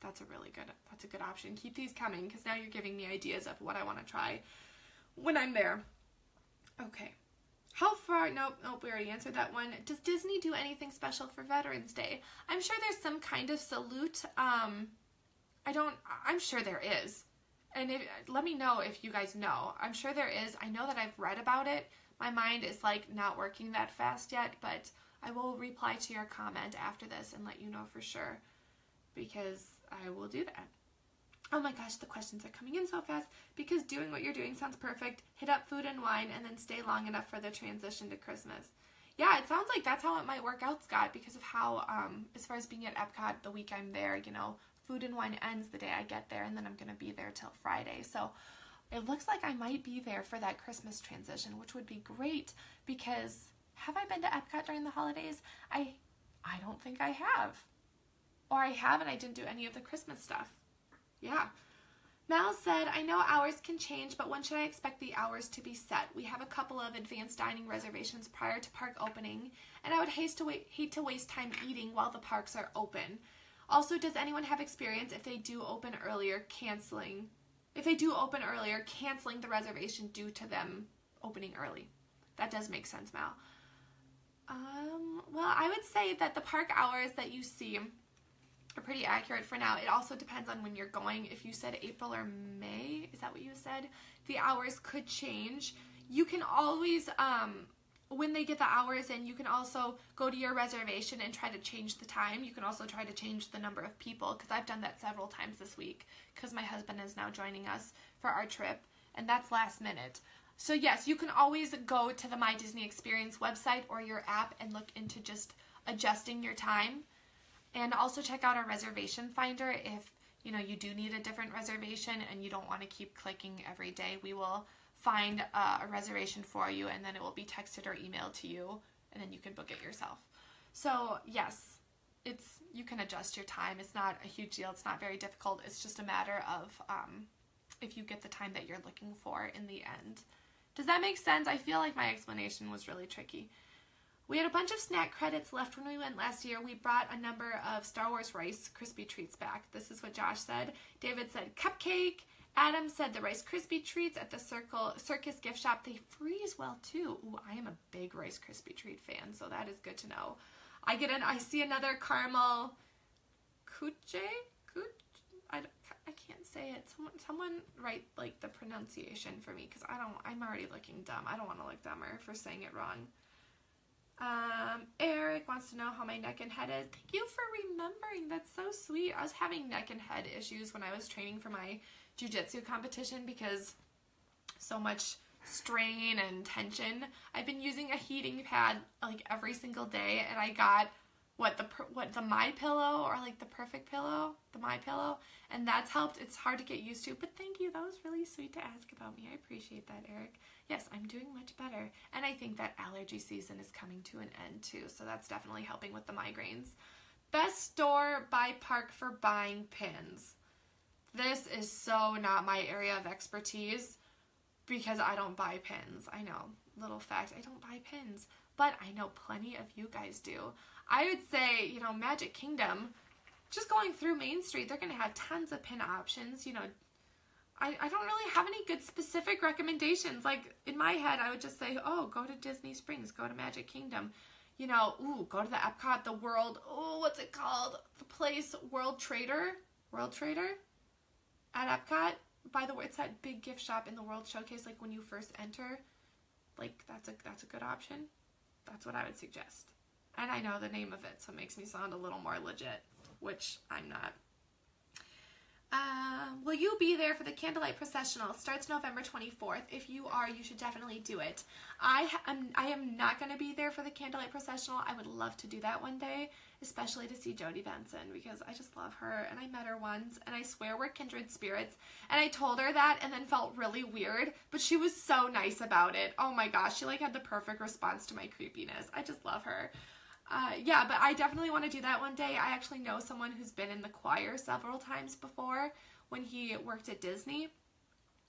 That's a good option. Keep these coming because now you're giving me ideas of what I want to try when I'm there. Okay. How far? Nope, we already answered that one. Does Disney do anything special for Veterans Day? I'm sure there's some kind of salute. I'm sure there is. And let me know if you guys know. I'm sure there is. I know that I've read about it. My mind is like not working that fast yet, but I will reply to your comment after this and let you know for sure because I will do that. Oh my gosh, the questions are coming in so fast because doing what you're doing sounds perfect. Hit up Food and Wine and then stay long enough for the transition to Christmas. Yeah, it sounds like that's how it might work out, Scott, because of how, as far as being at Epcot the week I'm there, you know, Food and Wine ends the day I get there and then I'm going to be there till Friday. So it looks like I might be there for that Christmas transition, which would be great because have I been to Epcot during the holidays? I don't think I have. Or I have and I didn't do any of the Christmas stuff. Yeah. Mel said, I know hours can change, but when should I expect the hours to be set? We have a couple of advanced dining reservations prior to park opening, and I would hate to waste time eating while the parks are open. Also, does anyone have experience if they do open earlier, canceling the reservation due to them opening early? That does make sense, Mel. Well, I would say that the park hours that you see are pretty accurate for now. It also depends on when you're going. If you said April or May, is that what you said? The hours could change. You can always, when they get the hours in, you can also go to your reservation and try to change the time. You can also try to change the number of people because I've done that several times this week because my husband is now joining us for our trip and that's last minute. So yes, you can always go to the My Disney Experience website or your app and look into just adjusting your time. And also check out our reservation finder if you do need a different reservation and you don't want to keep clicking every day. We will find a reservation for you, and then it will be texted or emailed to you, and then you can book it yourself. So yes, you can adjust your time. It's not a huge deal. It's not very difficult. It's just a matter of if you get the time that you're looking for in the end. Does that make sense? I feel like my explanation was really tricky. We had a bunch of snack credits left when we went last year. We brought a number of Star Wars Rice Krispie treats back. This is what Josh said. David said cupcake. Adam said the Rice Krispie treats at the Circus gift shop. They freeze well too. Ooh, I am a big Rice Krispie treat fan, so that is good to know. I see another caramel kuche. I can't say it. Someone write like the pronunciation for me, because I'm already looking dumb. I don't want to look dumber for saying it wrong. Eric wants to know how my neck and head is. Thank you for remembering. That's so sweet. I was having neck and head issues when I was training for my jiu-jitsu competition because so much strain and tension. I've been using a heating pad like every single day, and I got the My Pillow, or like the Perfect Pillow, the My Pillow, and that's helped. It's hard to get used to, but thank you. That was really sweet to ask about me. I appreciate that, Eric. Yes, I'm doing much better, and I think that allergy season is coming to an end too, so that's definitely helping with the migraines. Best store by park for buying pins. This is so not my area of expertise because I don't buy pins. I know, little fact, I don't buy pins, but I know plenty of you guys do. I would say, Magic Kingdom, just going through Main Street, they're going to have tons of pin options. I don't really have any good specific recommendations. Like, in my head, I would just say, oh, go to Disney Springs, go to Magic Kingdom. Go to the Epcot, the World, what's it called? The place, World Trader at Epcot. By the way, it's that big gift shop in the World Showcase, like when you first enter. Like, that's a good option. That's what I would suggest. And I know the name of it, so it makes me sound a little more legit, which I'm not. Will you be there for the Candlelight Processional? It starts November 24th. If you are, you should definitely do it. I am not going to be there for the Candlelight Processional. I would love to do that one day, especially to see Jodie Benson, because I just love her, and I met her once, and I swear we're kindred spirits, and I told her that and then felt really weird, but she was so nice about it. Oh my gosh, she like had the perfect response to my creepiness. I just love her. Yeah, but I definitely want to do that one day. I actually know someone who's been in the choir several times before when he worked at Disney,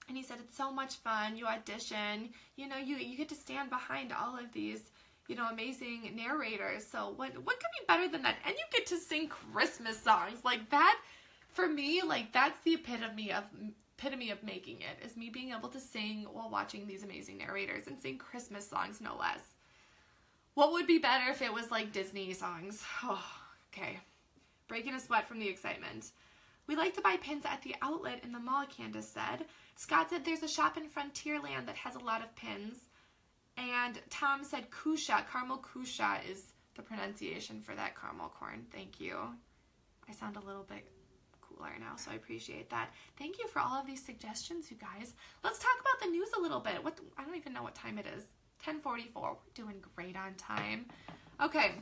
and he said it's so much fun. You audition, you get to stand behind all of these, amazing narrators. So what could be better than that? And you get to sing Christmas songs. Like that, for me, like that's the epitome of making it, is me being able to sing while watching these amazing narrators and sing Christmas songs, no less. What would be better if it was like Disney songs? Oh, okay. Breaking a sweat from the excitement. We like to buy pins at the outlet in the mall, Candace said. Scott said there's a shop in Frontierland that has a lot of pins. And Tom said Kusha, caramel Kusha is the pronunciation for that caramel corn. Thank you. I sound a little bit cooler now, so I appreciate that. Thank you for all of these suggestions, you guys. Let's talk about the news a little bit. I don't even know what time it is. 10:44. We're doing great on time. Okay.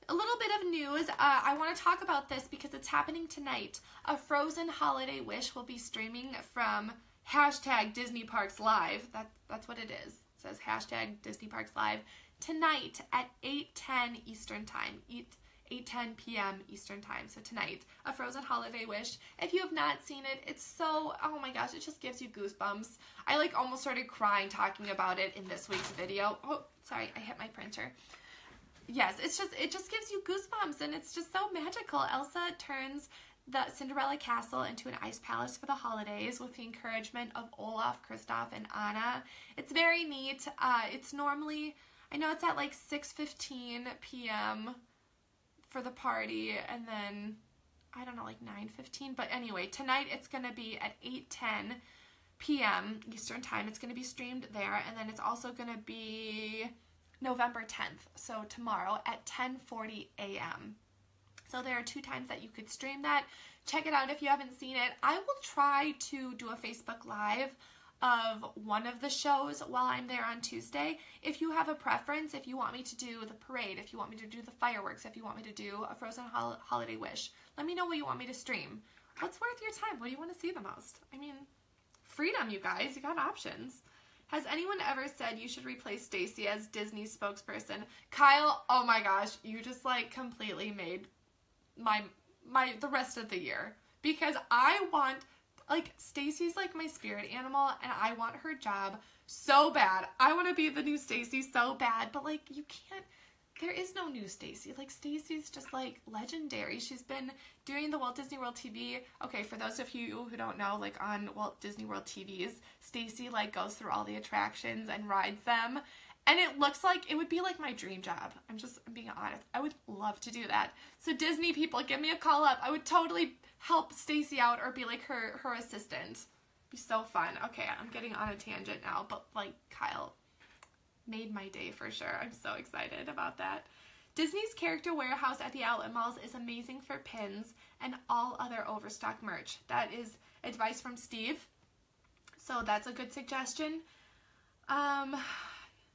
A little bit of news. I want to talk about this because it's happening tonight. A Frozen Holiday Wish will be streaming from #DisneyParksLive. That's what it is. It says #DisneyParksLive tonight at 8:10 Eastern Time. 8:10 p.m. Eastern Time. So tonight, A Frozen Holiday Wish. If you have not seen it, it's so, oh my gosh, it just gives you goosebumps. I like almost started crying talking about it in this week's video. Oh, sorry, I hit my printer. Yes, it just gives you goosebumps, and it's just so magical. Elsa turns the Cinderella Castle into an ice palace for the holidays with the encouragement of Olaf, Kristoff, and Anna. It's very neat. It's normally, I know it's at like 6:15 p.m. for the party, and then, I don't know, like 9:15, but anyway, tonight it's going to be at 8:10 p.m. Eastern Time. It's going to be streamed there, and then it's also going to be November 10th, so tomorrow at 10:40 a.m. So there are 2 times that you could stream that. Check it out if you haven't seen it. I will try to do a Facebook Live of one of the shows while I'm there on Tuesday. If you have a preference, if you want me to do the parade, if you want me to do the fireworks, if you want me to do a Frozen holiday wish, let me know what you want me to stream. What's worth your time? What do you want to see the most? I mean, freedom, you guys. You got options. Has anyone ever said you should replace Stacey as Disney's spokesperson? Kyle, oh my gosh, you just like completely made the rest of the year, because I want, like, Stacey's like my spirit animal and I want her job so bad. I want to be the new Stacey so bad, but like you can't, there is no new Stacey. Like, Stacey's just like legendary. She's been doing the Walt Disney World TV. Okay, for those of you who don't know, like on Walt Disney World TVs, Stacey like goes through all the attractions and rides them. And it looks like it would be like my dream job. I'm being honest. I would love to do that. So Disney people, give me a call up. I would totally help Stacey out or be like her assistant. Be so fun. Okay, I'm getting on a tangent now, but like Kyle made my day for sure. I'm so excited about that. Disney's Character Warehouse at the outlet malls is amazing for pins and all other overstock merch. That is advice from Steve. So that's a good suggestion.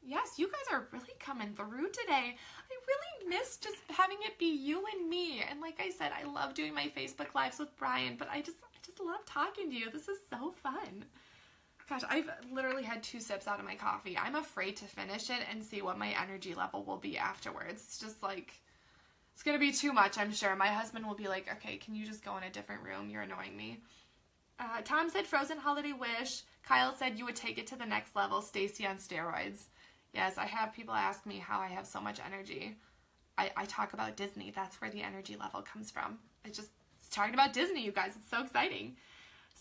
Yes, you guys are really coming through today. I really miss just having it be you and me. And like I said, I love doing my Facebook Lives with Brian, but I just love talking to you. This is so fun. Gosh, I've literally had 2 sips out of my coffee. I'm afraid to finish it and see what my energy level will be afterwards. It's just like, it's going to be too much, I'm sure. My husband will be like, okay, can you just go in a different room? You're annoying me. Tom said Frozen Holiday Wish. Kyle said you would take it to the next level, Stacey on steroids. Yes, I have people ask me how I have so much energy. I talk about Disney. That's where the energy level comes from. It's talking about Disney, you guys. It's so exciting.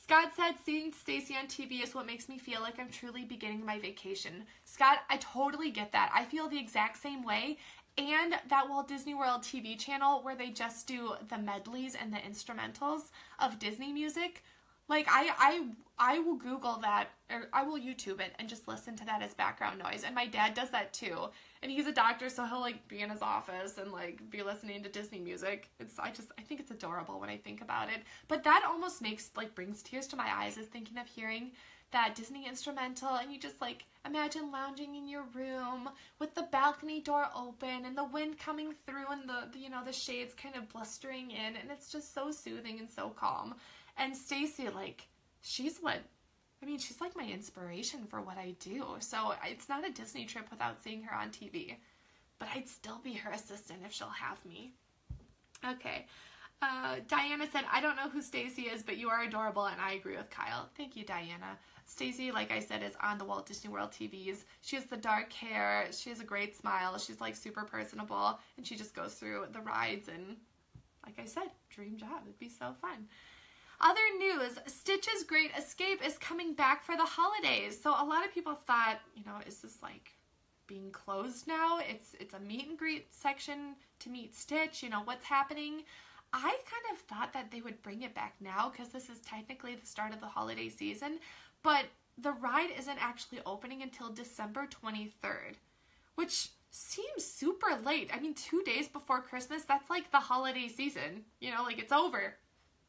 Scott said, seeing Stacey on TV is what makes me feel like I'm truly beginning my vacation. Scott, I totally get that. I feel the exact same way. And that Walt Disney World TV channel where they just do the medleys and the instrumentals of Disney music. Like, I will Google that, or I will YouTube it and just listen to that as background noise. And my dad does that too. And he's a doctor, so he'll like be in his office and like be listening to Disney music. I think it's adorable when I think about it. But that almost brings tears to my eyes is thinking of hearing that Disney instrumental, and you just like imagine lounging in your room with the balcony door open and the wind coming through and the shades kind of blustering in, and it's just so soothing and so calm. And Stacey, like, she's like my inspiration for what I do. So it's not a Disney trip without seeing her on TV. But I'd still be her assistant if she'll have me. Okay. Diana said, I don't know who Stacey is, but you are adorable, and I agree with Kyle. Thank you, Diana. Stacey, like I said, is on the Walt Disney World TVs. She has the dark hair. She has a great smile. She's, like, super personable, and she just goes through the rides, and like I said, dream job. It'd be so fun. Other news, Stitch's Great Escape is coming back for the holidays. So a lot of people thought, is this like being closed now? It's a meet and greet section to meet Stitch, what's happening? I kind of thought that they would bring it back now because this is technically the start of the holiday season, but the ride isn't actually opening until December 23rd, which seems super late. I mean, 2 days before Christmas, that's like the holiday season, like it's over.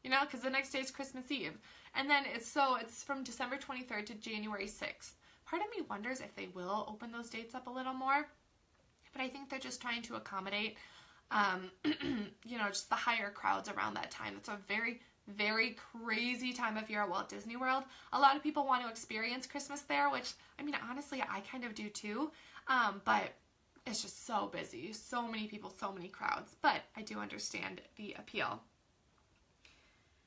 Because the next day is Christmas Eve. And then it's from December 23rd to January 6th. Part of me wonders if they will open those dates up a little more. But I think they're just trying to accommodate, just the higher crowds around that time. It's a very, very crazy time of year at Walt Disney World. A lot of people want to experience Christmas there, which, I mean, honestly, I kind of do too. But it's just so busy. So many people, so many crowds. But I do understand the appeal.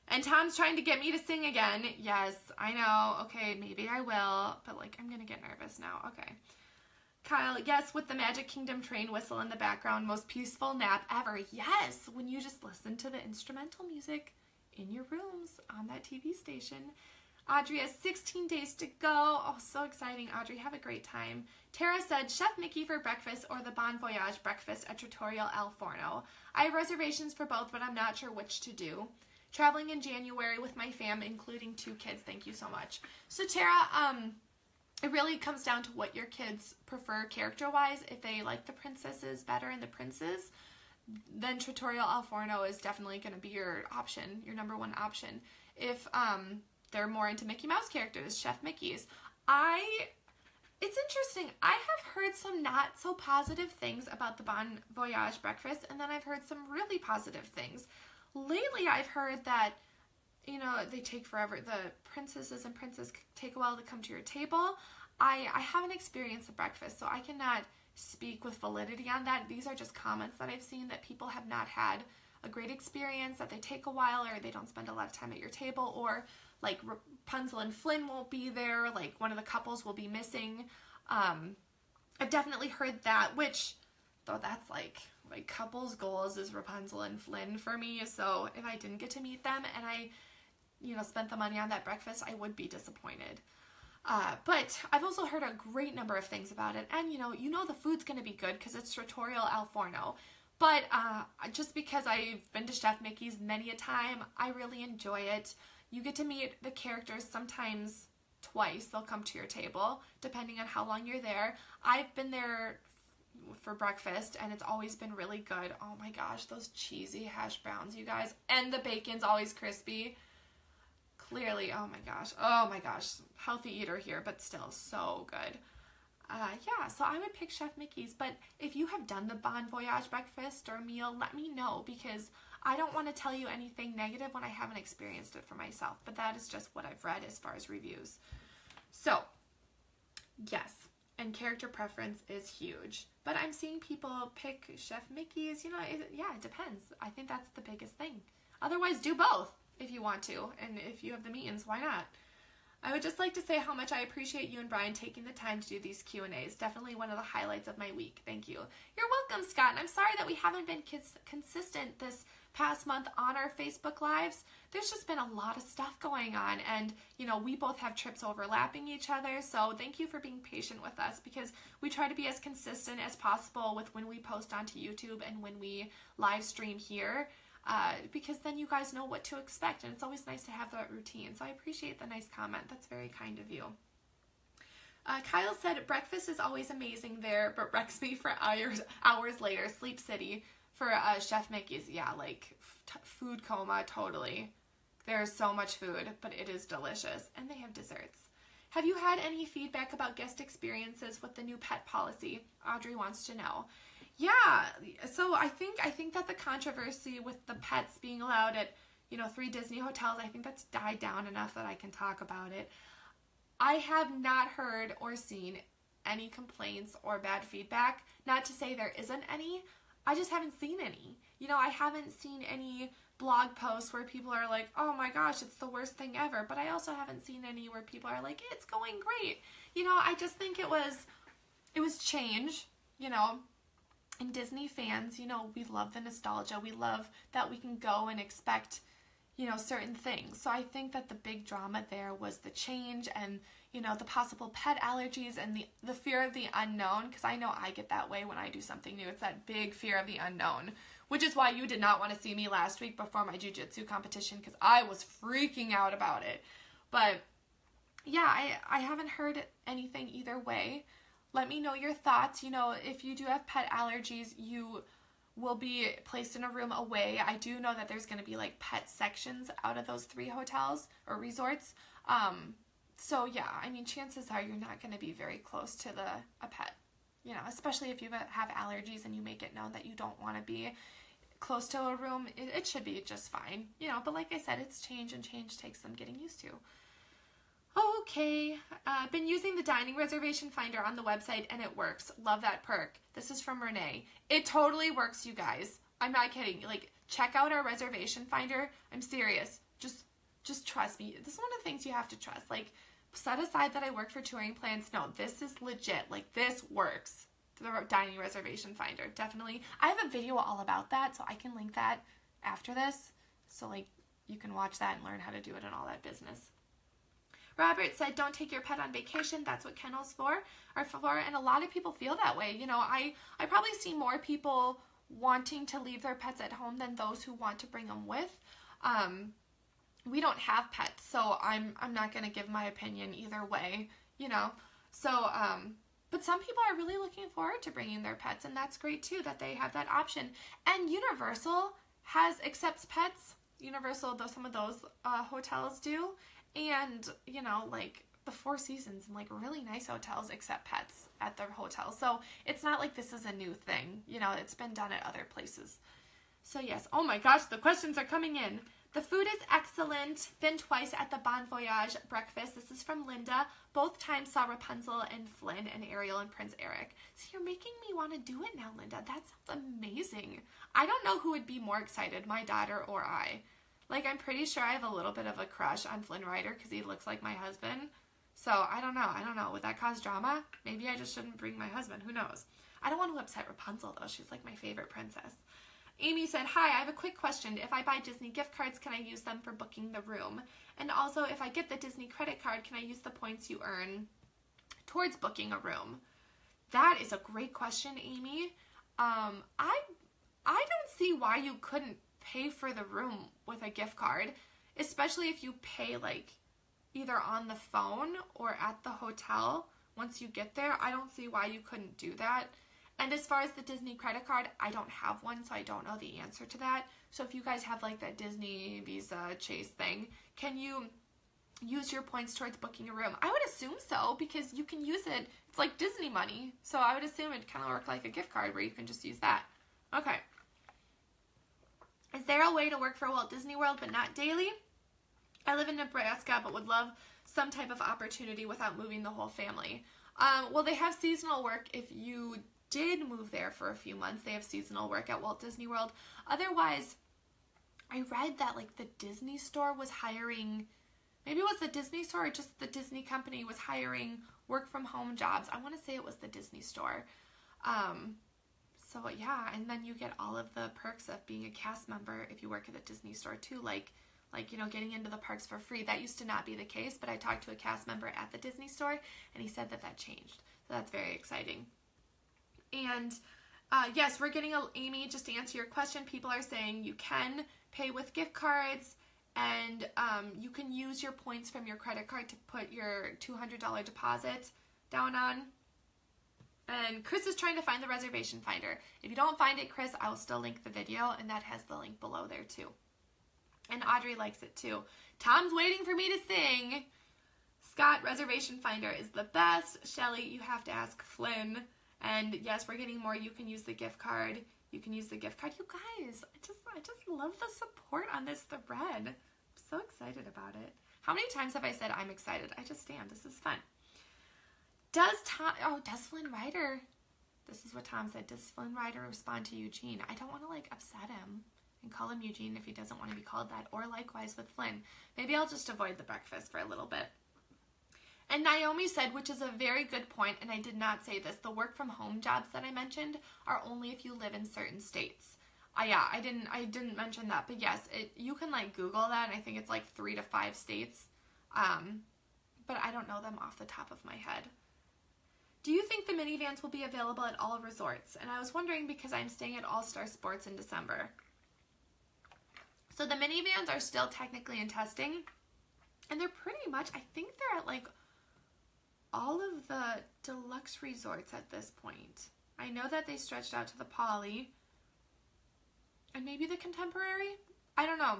And Tom's trying to get me to sing again. Yes, I know. Okay, maybe I will. But, like, I'm going to get nervous now. Okay. Kyle, yes, with the Magic Kingdom train whistle in the background, most peaceful nap ever. Yes, when you just listen to the instrumental music in your rooms on that TV station. Audrey has 16 days to go. Oh, so exciting, Audrey. Have a great time. Tara said, Chef Mickey for breakfast or the Bon Voyage breakfast at Trattoria Al Forno. I have reservations for both, but I'm not sure which to do. Traveling in January with my fam, including 2 kids. Thank you so much. So Tara, it really comes down to what your kids prefer character-wise. If they like the princesses better and the princes, then Trattoria Al Forno is definitely going to be your option, your number 1 option. If they're more into Mickey Mouse characters, Chef Mickey's. It's interesting. I have heard some not so positive things about the Bon Voyage breakfast, and then I've heard some really positive things. Lately, I've heard that, you know, they take forever. The princesses and princes take a while to come to your table. I haven't experienced the breakfast, so I cannot speak with validity on that. These are just comments that I've seen that people have not had a great experience, that they take a while, or they don't spend a lot of time at your table, or like Rapunzel and Flynn won't be there, like one of the couples will be missing. I've definitely heard that, which, though that's like my couple's goals is Rapunzel and Flynn for me, so if I didn't get to meet them and I, you know, spent the money on that breakfast, I would be disappointed. But I've also heard a great number of things about it, and you know the food's gonna be good because it's Trattoria Al Forno. But just because I've been to Chef Mickey's many a time, I really enjoy it. You get to meet the characters sometimes twice. They'll come to your table, depending on how long you're there. I've been there for breakfast, and it's always been really good. Oh my gosh, those cheesy hash browns, you guys. And the bacon's always crispy. Clearly, oh my gosh. Healthy eater here, but still so good. Yeah, so I would pick Chef Mickey's, but if you have done the Bon Voyage breakfast or meal, let me know, because I don't want to tell you anything negative when I haven't experienced it for myself, but that is just what I've read as far as reviews. So, yes, and character preference is huge, but I'm seeing people pick Chef Mickey's, you know, yeah, it depends. I think that's the biggest thing. Otherwise, do both if you want to, and if you have the means, why not? I would just like to say how much I appreciate you and Brian taking the time to do these Q&As. Definitely one of the highlights of my week. Thank you. You're welcome, Scott. And I'm sorry that we haven't been consistent this past month on our Facebook Lives. There's just been a lot of stuff going on, and you know, we both have trips overlapping each other, so thank you for being patient with us, because we try to be as consistent as possible with when we post onto YouTube and when we live stream here. Because then you guys know what to expect, and it's always nice to have that routine. So I appreciate the nice comment. That's very kind of you. Kyle said, breakfast is always amazing there, but wrecks me for hours later. Sleep City for Chef Mickey's. Yeah, like food coma, totally. There's so much food, but it is delicious. And they have desserts. Have you had any feedback about guest experiences with the new pet policy? Audrey wants to know. Yeah, so I think that the controversy with the pets being allowed at, you know, 3 Disney hotels, I think that's died down enough that I can talk about it. I have not heard or seen any complaints or bad feedback. Not to say there isn't any, I just haven't seen any. You know, I haven't seen any blog posts where people are like, oh my gosh, it's the worst thing ever. But I also haven't seen any where people are like, it's going great. You know, I just think it was change, you know. And Disney fans, you know, we love the nostalgia. We love that we can go and expect, you know, certain things. So I think that the big drama there was the change and, you know, the possible pet allergies and the fear of the unknown, because I know I get that way when I do something new. It's that big fear of the unknown, which is why you did not want to see me last week before my jiu-jitsu competition, because I was freaking out about it. But yeah, I haven't heard anything either way. Let me know your thoughts. You know, if you do have pet allergies, you will be placed in a room away. I do know that there's going to be like pet sections out of those 3 hotels or resorts. So yeah, I mean, chances are you're not going to be very close to a pet, you know, especially if you have allergies and you make it known that you don't want to be close to a room. It should be just fine, you know, but like I said, it's change, and change takes some getting used to. Okay, been using the dining reservation finder on the website and it works. Love that perk. This is from Renee. It totally works, you guys. I'm not kidding. Like, check out our reservation finder. I'm serious. Just trust me. This is one of the things you have to trust. Like, set aside that I work for TouringPlans. No, this is legit. Like, this works. The dining reservation finder. Definitely. I have a video all about that, so I can link that after this. So, like, you can watch that and learn how to do it and all that business. Robert said, don't take your pet on vacation. That's what kennels are for. And a lot of people feel that way. You know, I probably see more people wanting to leave their pets at home than those who want to bring them with. We don't have pets, so I'm not going to give my opinion either way, you know. So, but some people are really looking forward to bringing their pets, and that's great too, that they have that option. And Universal accepts pets. Universal, though, some of those hotels do. and, you know, like the Four Seasons and like really nice hotels accept pets at their hotel. So it's not like this is a new thing. You know, it's been done at other places. So yes, oh my gosh, the questions are coming in. The food is excellent. Been twice at the Bon Voyage breakfast. This is from Linda. Both times saw Rapunzel and Flynn and Ariel and Prince Eric. So you're making me want to do it now, Linda. That sounds amazing. I don't know who would be more excited, my daughter or I. Like, I'm pretty sure I have a little bit of a crush on Flynn Rider because he looks like my husband. So I don't know. Would that cause drama? Maybe I just shouldn't bring my husband. Who knows? I don't want to upset Rapunzel, though. She's like my favorite princess. Amy said, hi, I have a quick question. If I buy Disney gift cards, can I use them for booking the room? And also, if I get the Disney credit card, can I use the points you earn towards booking a room? That is a great question, Amy. I don't see why you couldn't pay for the room with a gift card, especially if you pay like either on the phone or at the hotel once you get there. I don't see why you couldn't do that. And as far as the Disney credit card, I don't have one, so I don't know the answer to that. So if you guys have like that Disney Visa Chase thing, can you use your points towards booking a room? I would assume so, because you can use it. It's like Disney money. So I would assume it'd kind of work like a gift card where you can just use that. Okay. Is there a way to work for Walt Disney World but not daily? I live in Nebraska but would love some type of opportunity without moving the whole family. Well, they have seasonal work if you did move there for a few months. They have seasonal work at Walt Disney World. Otherwise, I read that like the Disney store was hiring, maybe it was the Disney store or just the Disney company was hiring work from home jobs. I want to say it was the Disney store. So yeah, and then you get all of the perks of being a cast member if you work at the Disney store too, like you know, getting into the parks for free. That used to not be the case, but I talked to a cast member at the Disney store and he said that that changed. So that's very exciting. And yes, we're getting Amy, just to answer your question, people are saying you can pay with gift cards and you can use your points from your credit card to put your $200 deposit down on. And Chris is trying to find the reservation finder. If you don't find it, Chris, I will still link the video, and that has the link below there too. And Audrey likes it too. Tom's waiting for me to sing. Scott, reservation finder is the best. Shelly, you have to ask Flynn. And yes, we're getting more. You can use the gift card. You can use the gift card. You guys, I just love the support on this thread. I'm so excited about it. How many times have I said I'm excited? I just am. This is fun. Does Flynn Rider, this is what Tom said, does Flynn Rider respond to Eugene? I don't want to like upset him and call him Eugene if he doesn't want to be called that, or likewise with Flynn. Maybe I'll just avoid the breakfast for a little bit. And Naomi said, which is a very good point, and I did not say this, the work from home jobs that I mentioned are only if you live in certain states. Yeah, I didn't mention that, but yes, you can like Google that, and I think it's like 3 to 5 states, but I don't know them off the top of my head. Do you think the minivans will be available at all resorts? And I was wondering because I'm staying at All Star Sports in December. So the minivans are still technically in testing, and they're pretty much, I think they're at like all of the deluxe resorts at this point. I know that they stretched out to the Poly and maybe the Contemporary. I don't know.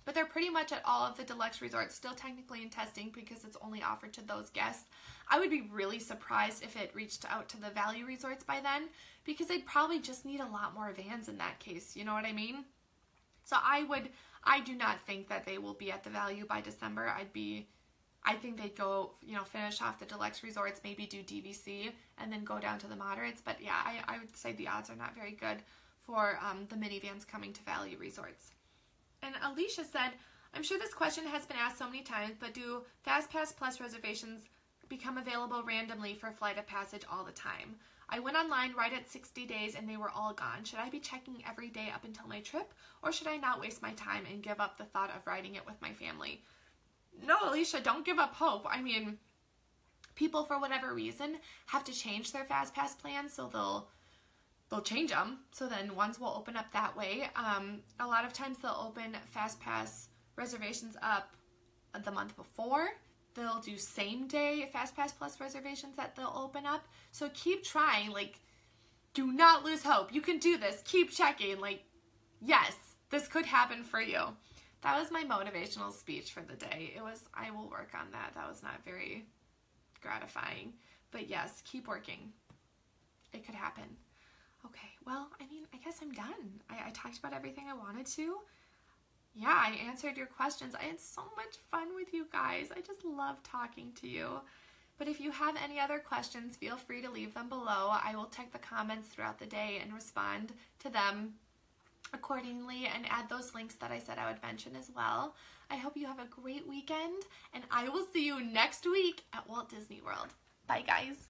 But they're pretty much at all of the deluxe resorts, still technically in testing because it's only offered to those guests. I would be really surprised if it reached out to the value resorts by then, because they'd probably just need a lot more vans in that case, you know what I mean? So I do not think that they will be at the value by December. I think they'd go, you know, finish off the deluxe resorts, maybe do DVC, and then go down to the moderates. But yeah, I would say the odds are not very good for the minivans coming to value resorts. And Alicia said, I'm sure this question has been asked so many times, but do FastPass Plus reservations become available randomly for Flight of Passage all the time? I went online right at 60 days and they were all gone. Should I be checking every day up until my trip, or should I not waste my time and give up the thought of riding it with my family? No, Alicia, don't give up hope. I mean, people for whatever reason have to change their FastPass plans, so they'll change them, so then ones will open up that way. A lot of times they'll open FastPass reservations up the month before. They'll do same day FastPass Plus reservations that they'll open up. So keep trying, like, do not lose hope. You can do this. Keep checking, like, yes, this could happen for you. that was my motivational speech for the day. I will work on that. That was not very gratifying. But yes, keep working. It could happen. Okay, well, I mean, I guess I'm done. I talked about everything I wanted to. Yeah, I answered your questions. I had so much fun with you guys. I just love talking to you. But if you have any other questions, feel free to leave them below. I will check the comments throughout the day and respond to them accordingly and add those links that I said I would mention as well. I hope you have a great weekend, and I will see you next week at Walt Disney World. Bye, guys.